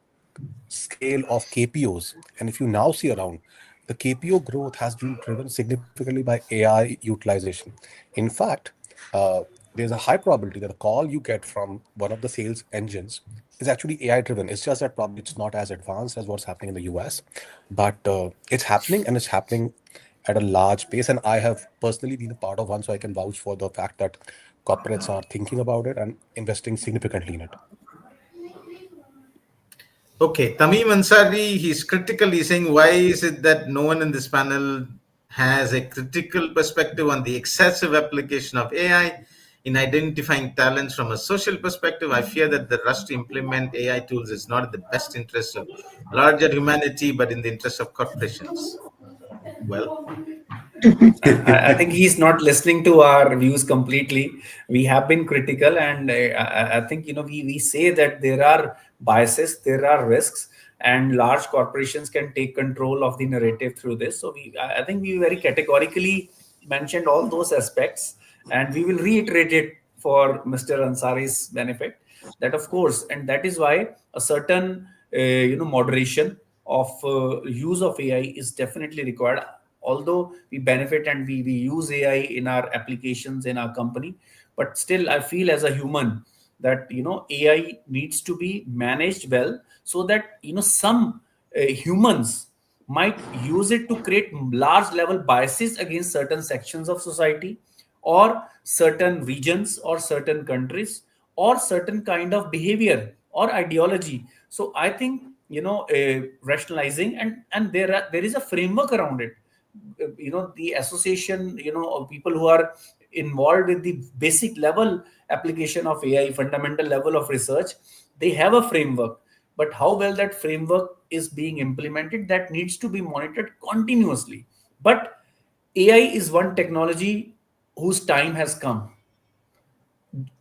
scale of KPOs, and if you now see around, the KPO growth has been driven significantly by AI utilization. In fact, uh, there's a high probability that a call you get from one of the sales engines is actually AI driven. It's just that probably it's not as advanced as what's happening in the US, but it's happening, and it's happening at a large pace. And I have personally been a part of one, so I can vouch for the fact that corporates are thinking about it and investing significantly in it. Okay, Tamim Ansari, he's critical. He's saying, why is it that no one in this panel has a critical perspective on the excessive application of AI in identifying talents from a social perspective? I fear that the rush to implement AI tools is not in the best interest of larger humanity, but in the interest of corporations. Well, I think he's not listening to our views completely. We have been critical, and I think we say that there are biases, there are risks, and large corporations can take control of the narrative through this. So I think we very categorically mentioned all those aspects, and we will reiterate it for Mr. Ansari's benefit. That of course, and that is why a certain moderation of use of AI is definitely required, although we benefit and we use AI in our applications in our company. But still, I feel as a human that AI needs to be managed well, so that some humans might use it to create large level biases against certain sections of society, or certain regions, or certain countries, or certain kind of behavior or ideology. So I think rationalizing, and there is a framework around it. The association of people who are involved with the basic level application of AI, fundamental level of research, they have a framework. But how well that framework is being implemented, that needs to be monitored continuously. But AI is one technology whose time has come.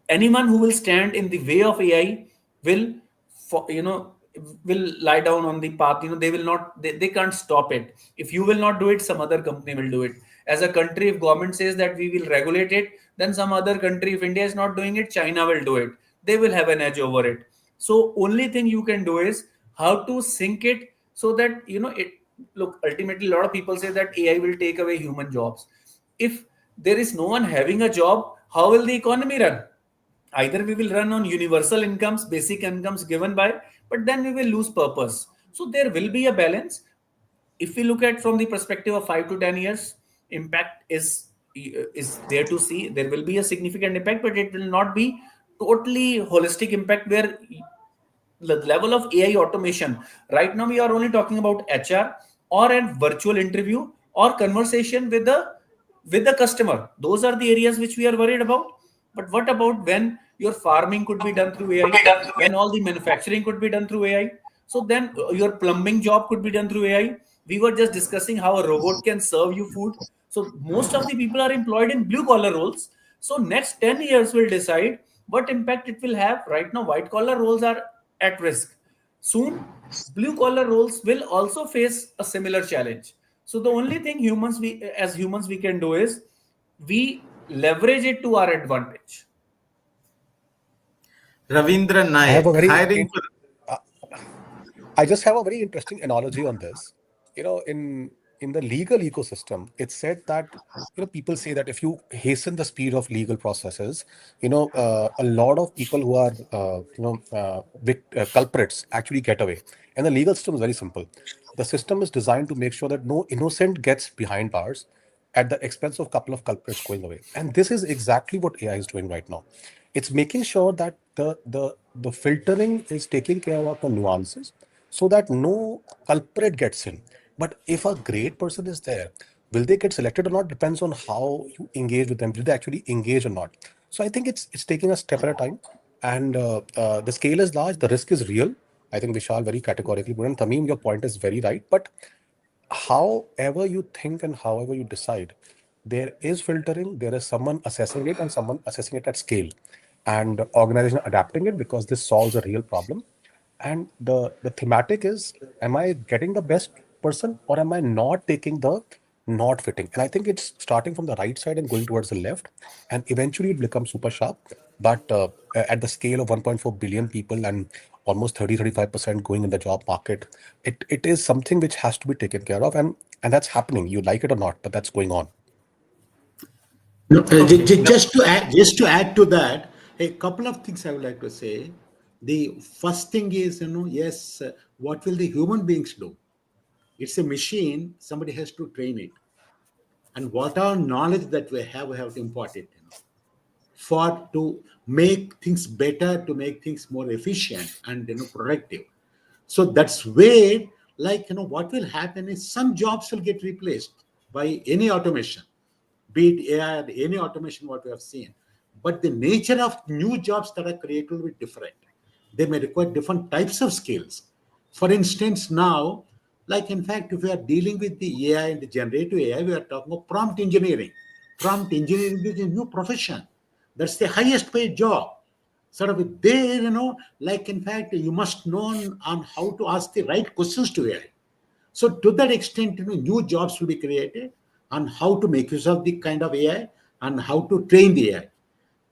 Anyone who will stand in the way of AI will, will lie down on the path. They will not. They can't stop it. If you will not do it, some other company will do it. As a country, if government says that we will regulate it, then some other country, if India is not doing it, China will do it. They will have an edge over it. So only thing you can do is how to sync it, so that it. Look, ultimately, a lot of people say that AI will take away human jobs. If there is no one having a job, how will the economy run? Either we will run on universal incomes, basic incomes given by, but then we will lose purpose. So there will be a balance. If we look at from the perspective of 5 to 10 years, impact is is there to see. There will be a significant impact, but it will not be totally holistic impact where the level of AI automation. Right now, we are only talking about HR or a virtual interview or conversation with the customer. Those are the areas which we are worried about. But what about when your farming could be done through AI, when all the manufacturing could be done through AI? So then your plumbing job could be done through AI. We were just discussing how a robot can serve you food. So most of the people are employed in blue collar roles. So next 10 years will decide what impact it will have. Right now, white collar roles are at risk. Soon, blue collar roles will also face a similar challenge. So the only thing humans we can do is we leverage it to our advantage. Ravindra I have a Nayak, hiring for. uh, I just have a very interesting analogy on this. In the legal ecosystem, it's said that people say that if you hasten the speed of legal processes, a lot of people who are culprits actually get away. And the legal system is very simple. The system is designed to make sure that no innocent gets behind bars at the expense of a couple of culprits going away. And this is exactly what AI is doing right now. It's making sure that the filtering is taking care of the nuances so that no culprit gets in. But if a great person is there, will they get selected or not depends on how you engage with them. Will they actually engage or not? So I think it's taking a step at a time, and the scale is large. The risk is real. I think Vishal very categorically put, and Tamim, your point is very right. But however you think and however you decide, there is filtering, there is someone assessing it and someone assessing it at scale, and organization adapting it because this solves a real problem. And the thematic is, am I getting the best person or am I not taking the not fitting? And I think it's starting from the right side and going towards the left, and eventually it becomes super sharp. But at the scale of 1.4 billion people and almost 30-35% going in the job market, it is something which has to be taken care of, and that's happening. You like it or not, but that's going on. No, Okay. Now, just to add to that, a couple of things I would like to say. The first thing is, yes, what will the human beings do? It's a machine. Somebody has to train it, and what our knowledge that we have to impart it. For to make things better, to make things more efficient and productive. So that's where, like, what will happen is some jobs will get replaced by any automation, be it AI or any automation, what we have seen. But the nature of new jobs that are created will be different. They may require different types of skills. For instance, now, like in fact, if we are dealing with the AI and the generative AI, we are talking about prompt engineering. Prompt engineering is a new profession. That's the highest paid job. Sort of there, like in fact, you must know on how to ask the right questions to AI. So to that extent, new jobs will be created on how to make use of the kind of AI and how to train the AI.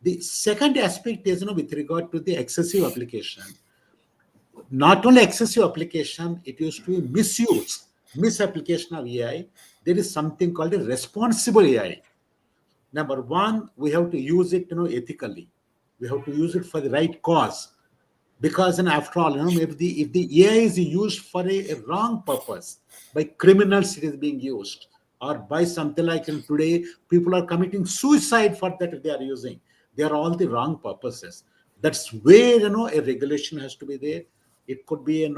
The second aspect is, with regard to the excessive application. Not only excessive application, it used to be misapplication of AI. There is something called a responsible AI. Number one, we have to use it, ethically. We have to use it for the right cause, because and after all, maybe if the AI is used for a wrong purpose, by criminals it is being used, or by something like today people are committing suicide for that they are using. They are all the wrong purposes. That's where a regulation has to be there. It could be in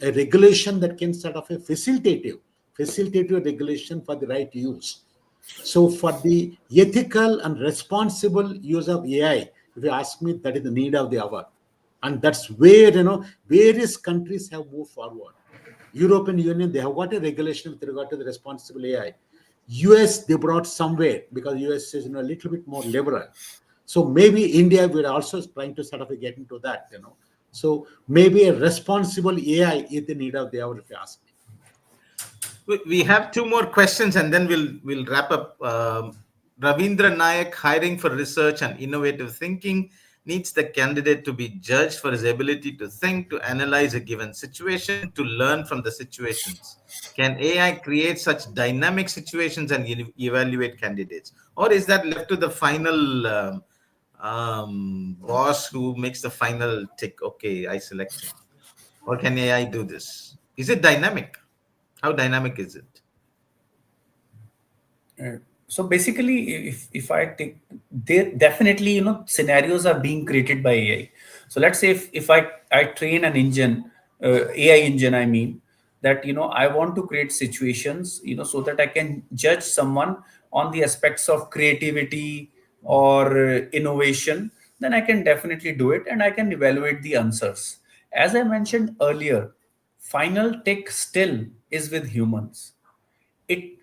a regulation that can sort of a facilitative regulation for the right use. So for the ethical and responsible use of AI, if you ask me, that is the need of the hour. And that's where, various countries have moved forward. European Union, they have got a regulation with regard to the responsible AI. US, they brought somewhere because US is, a little bit more liberal. So maybe India, we're also trying to sort of get into that. So maybe a responsible AI is the need of the hour, if you ask me. we have two more questions and then we'll wrap up. Ravindra Nayak, hiring for research and innovative thinking, needs the candidate to be judged for his ability to think, to analyze a given situation, to learn from the situations. Can AI create such dynamic situations and evaluate candidates? Or is that left to the final boss who makes the final tick? Okay, I select him. Or can AI do this? Is it dynamic? How dynamic is it? So basically, if I take, there definitely, scenarios are being created by AI. So let's say if I train an engine, AI engine, I mean, that, I want to create situations, so that I can judge someone on the aspects of creativity or innovation, then I can definitely do it and I can evaluate the answers. As I mentioned earlier, final take still is with humans. It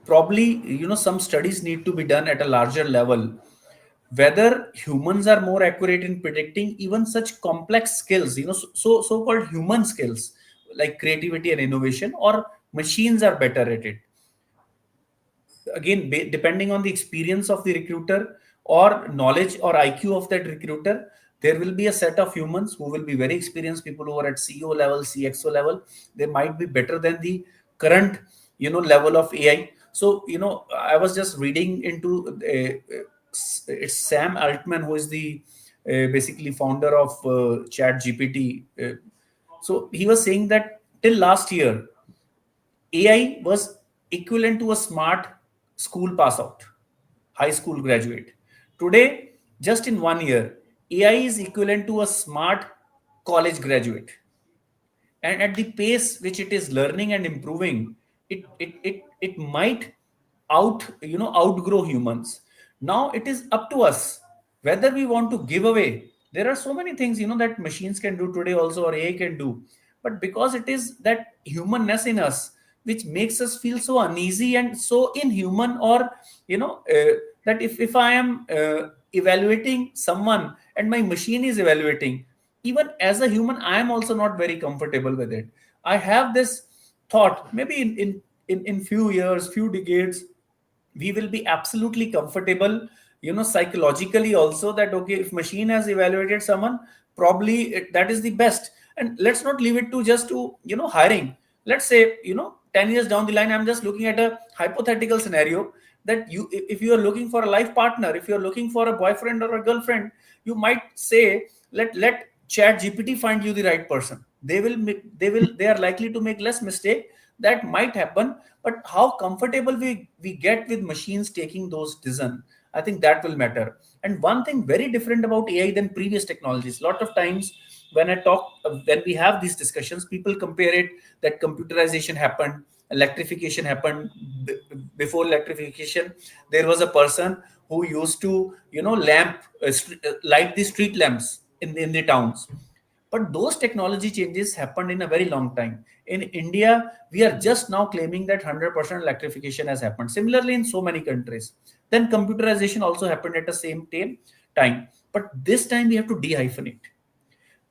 probably, some studies need to be done at a larger level, whether humans are more accurate in predicting even such complex skills, so called human skills like creativity and innovation, or machines are better at it. Again, depending on the experience of the recruiter or knowledge or IQ of that recruiter, there will be a set of humans who will be very experienced, people who are at CEO level, CXO level. They might be better than the current, level of AI. So, I was just reading into it's Sam Altman, who is the basically founder of Chat GPT. So he was saying that till last year, AI was equivalent to a smart school pass out, high school graduate. Today, just in 1 year, AI is equivalent to a smart college graduate. And at the pace which it is learning and improving, it might outgrow humans. Now it is up to us whether we want to give away. There are so many things, that machines can do today also, or AI can do, but because it is that humanness in us which makes us feel so uneasy and so inhuman, or that if I am evaluating someone and my machine is evaluating, even as a human, I am also not very comfortable with it. I have this thought, maybe in few years, few decades, we will be absolutely comfortable, psychologically also, that okay, if machine has evaluated someone, probably that is the best. And let's not leave it to just to hiring. Let's say, 10 years down the line, I'm just looking at a hypothetical scenario, that if you are looking for a life partner, if you're looking for a boyfriend or a girlfriend, you might say, let Chat GPT find you the right person. They are likely to make less mistake. That might happen, but how comfortable we get with machines taking those decisions, I think that will matter. And one thing very different about AI than previous technologies, a lot of times when we have these discussions, people compare it, that computerization happened, electrification happened. Before electrification, there was a person who used to light the street lamps in the towns. But those technology changes happened in a very long time. In India, we are just now claiming that 100% electrification has happened. Similarly, in so many countries. Then computerization also happened at the same time. But this time we have to dehyphenate.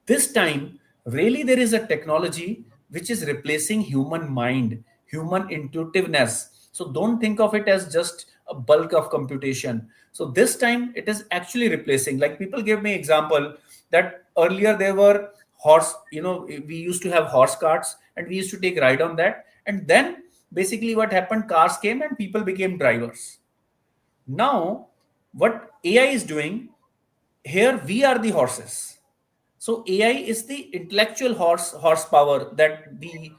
This time, really, there is a technology which is replacing human mind, human intuitiveness. So don't think of it as just a bulk of computation. So this time it is actually replacing. Like people give me example that earlier there were horse, we used to have horse carts and we used to take ride on that. And then basically what happened, cars came and people became drivers. Now, what AI is doing, here we are the horses. So AI is the intellectual horsepower that the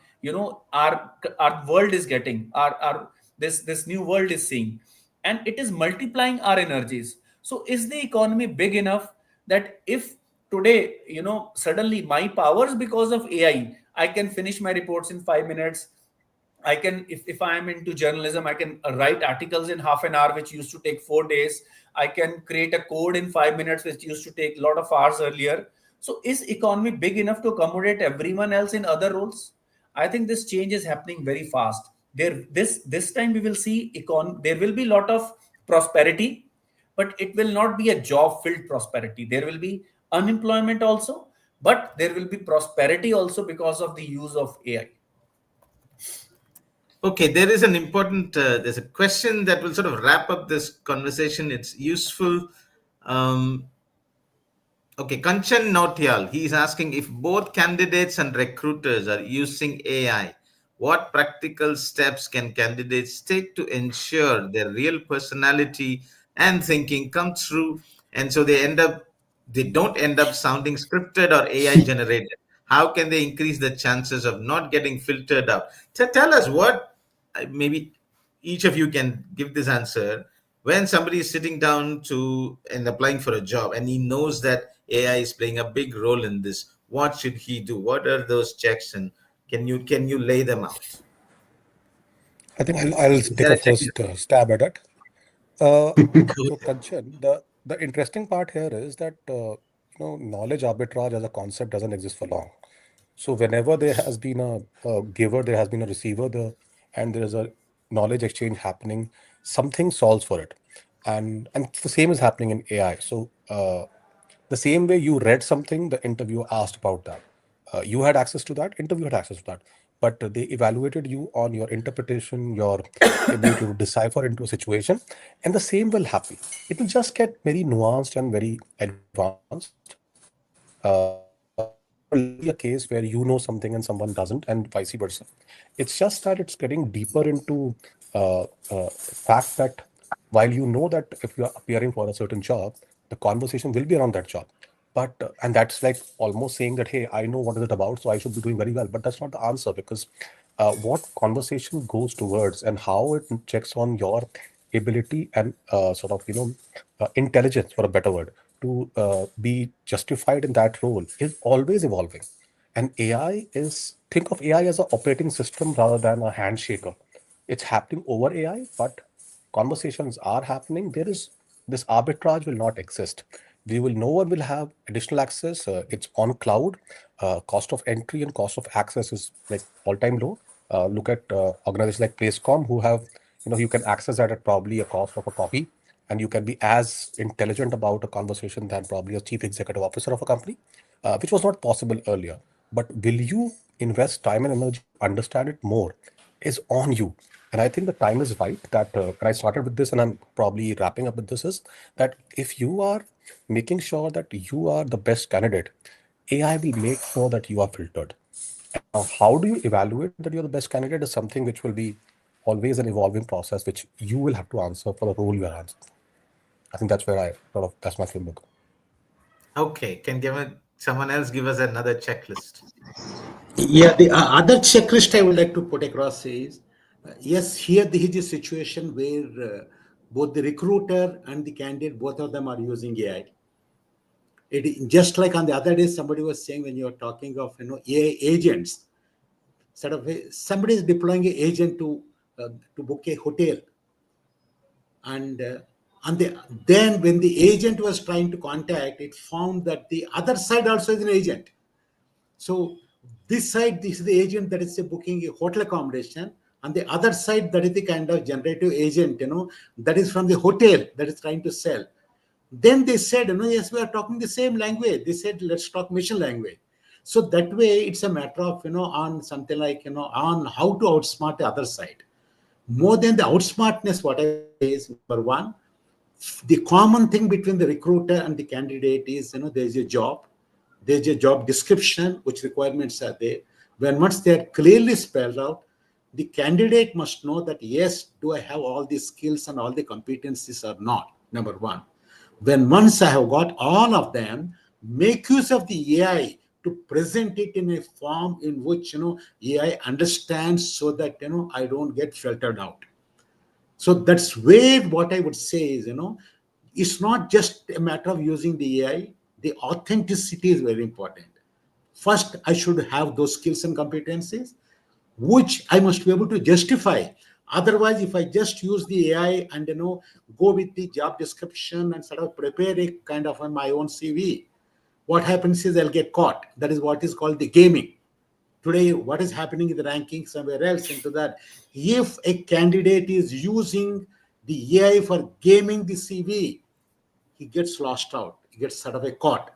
our world is getting, our this new world is seeing, and it is multiplying our energies. So is the economy big enough that if today, suddenly my powers because of I can finish my reports in 5 minutes. I can, if I am into journalism, I can write articles in half an hour, which used to take 4 days. I can create a code in 5 minutes, which used to take a lot of hours earlier. So is economy big enough to accommodate everyone else in other roles? I think this change is happening very fast. This time we will see there will be a lot of prosperity, but it will not be a job-filled prosperity. There will be unemployment also, but there will be prosperity also because of the use of AI. Okay, there is an important, there's a question that will sort of wrap up this conversation. It's useful. Um, okay, Kanchan Notial, he is asking if both candidates and recruiters are using AI, what practical steps can candidates take to ensure their real personality and thinking come through, and so they don't end up sounding scripted or AI generated? How can they increase the chances of not getting filtered out? Tell us what maybe each of you can give this answer. When somebody is sitting down to and applying for a job, and he knows that AI is playing a big role in this, what should he do? What are those checks, and can you lay them out? I think I'll Is take there a a checklist? first stab at it. Uh, Go so ahead. Kanchan, the interesting part here is that knowledge arbitrage as a concept doesn't exist for long. So whenever there has been a giver, there has been a receiver, and there is a knowledge exchange happening, something solves for it, and the same is happening in AI. So the same way you read something, the interviewer asked about that. You had access to that, interview had access to that, but they evaluated you on your interpretation, your ability to decipher into a situation, and the same will happen. It will just get very nuanced and very advanced. There will never be a case where you know something and someone doesn't, and vice versa. It's just that it's getting deeper into fact that while you know that if you are appearing for a certain job, the conversation will be around that job. But and that's like almost saying that, hey, I know what is it about, so I should be doing very well. But that's not the answer, because what conversation goes towards and how it checks on your ability and sort of intelligence, for a better word, to be justified in that role is always evolving. And AI is, think of AI as an operating system rather than a handshaker. It's happening over AI, but conversations are happening. There is this arbitrage will not exist. We will, no one will have additional access. It's on cloud. Cost of entry and cost of access is like all-time low. Look at organizations like PLACECOM, who have, you can access that at probably a cost of a copy, and you can be as intelligent about a conversation than probably a chief executive officer of a company, which was not possible earlier. But will you invest time and energy to understand it more is on you. And I think the time is right that when I started with this, and I'm probably wrapping up with this, is that if you are making sure that you are the best candidate, AI will make sure that you are filtered. And now, how do you evaluate that you're the best candidate is something which will be always an evolving process, which you will have to answer for the role you are answering. I think that's where I sort of, that's my framework. Okay, can someone else give us another checklist? Yeah, the other checklist I would like to put across is yes, here there is a situation where both the recruiter and the candidate, both of them are using AI. Just like on the other day, somebody was saying when you are talking of AI agents, sort of somebody is deploying an agent to book a hotel, and then when the agent was trying to contact, it found that the other side also is an agent. So this side, this is the agent that is booking a hotel accommodation. On the other side, that is the kind of generative agent, that is from the hotel that is trying to sell. Then they said, yes, we are talking the same language. They said, let's talk machine language. So that way, it's a matter of, on something like, on how to outsmart the other side. More than the outsmartness, what I would say is, number one, the common thing between the recruiter and the candidate is, there's a job description, which requirements are there. When once they are clearly spelled out, the candidate must know that, yes, do I have all the skills and all the competencies or not, number one. When once I have got all of them, make use of the AI to present it in a form in which, AI understands, so that, I don't get filtered out. So that's where what I would say is, it's not just a matter of using the AI. The authenticity is very important. First, I should have those skills and competencies, which I must be able to justify. Otherwise, if I just use the AI and go with the job description and sort of prepare a kind of my own CV, what happens is I'll get caught. That is what is called the gaming. Today, what is happening in the ranking somewhere else into that, if a candidate is using the AI for gaming the CV, he gets lost out. He gets sort of a caught.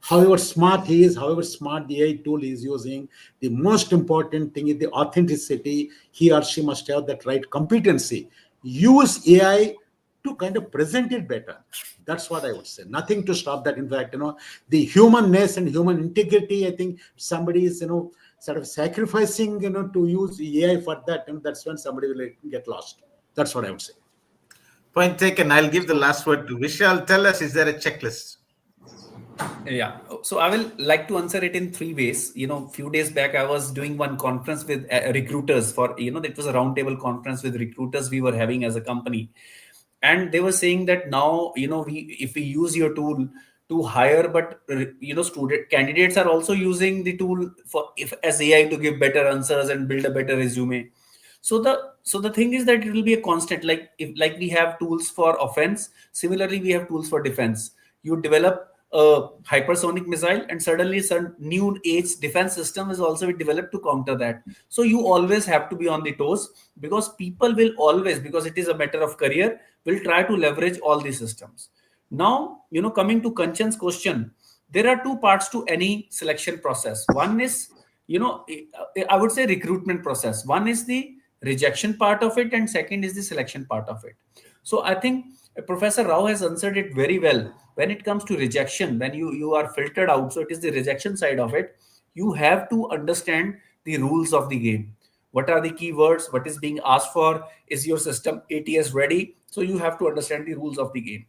However smart he is, however smart the AI tool is using, the most important thing is the authenticity. He or she must have that right competency. Use AI to kind of present it better. That's what I would say. Nothing to stop that. In fact, the humanness and human integrity, I think somebody is, sort of sacrificing, to use AI for that, and that's when somebody will get lost. That's what I would say. Point taken. I'll give the last word to Vishal. Tell us, is there a checklist? Yeah. So I will like to answer it in three ways. Few days back, I was doing one conference with recruiters for, it was a roundtable conference with recruiters we were having as a company. And they were saying that now, if we use your tool to hire, but, student candidates are also using the tool for if as AI to give better answers and build a better resume. So the thing is that it will be a constant, like we have tools for offense, similarly we have tools for defense. You develop a hypersonic missile, and suddenly some new age defense system is also developed to counter that. So you always have to be on the toes, because people will always, because it is a matter of career, will try to leverage all these systems. Now, coming to Kanchan's question, there are two parts to any selection process. One is, I would say, recruitment process. One is the rejection part of it, and second is the selection part of it. So I think Professor Rao has answered it very well. When it comes to rejection, when you are filtered out, so it is the rejection side of it. You have to understand the rules of the game. What are the keywords? What is being asked for? Is your system ATS ready? So you have to understand the rules of the game.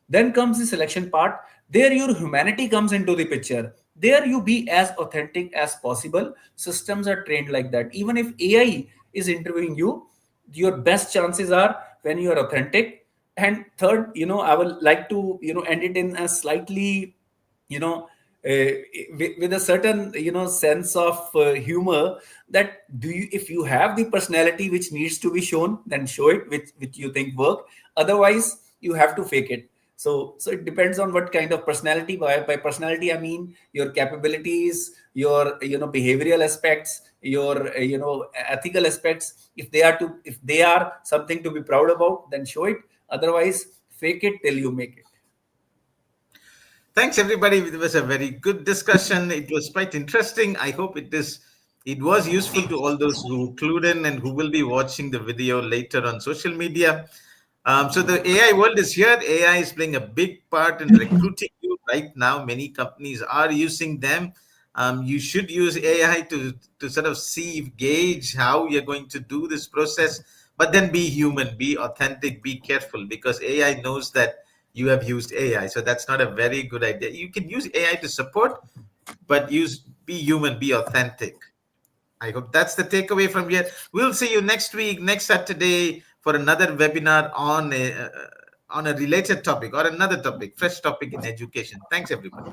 Then comes the selection part. There your humanity comes into the picture. There you be as authentic as possible. Systems are trained like that. Even if AI is interviewing you, your best chances are when you are authentic. And third, I would like to, end it in a slightly, you know, with a certain, sense of humor, that if you have the personality which needs to be shown, then show it, which you think work. Otherwise, you have to fake it. So it depends on what kind of personality. By personality, I mean your capabilities, your, behavioral aspects, your, ethical aspects. If they are something to be proud about, then show it. Otherwise, fake it till you make it. Thanks, everybody. It was a very good discussion. It was quite interesting. I hope it was useful to all those who clued in and who will be watching the video later on social media. So the AI world is here. AI is playing a big part in recruiting you right now. Many companies are using them. You should use AI to sort of see, gauge how you're going to do this process, but then be human, be authentic, be careful, because AI knows that you have used AI. So that's not a very good idea. You can use AI to support, but be human, be authentic. I hope that's the takeaway from here. We'll see you next week, next Saturday, for another webinar on a related topic or another topic, fresh topic in education. Thanks, everybody.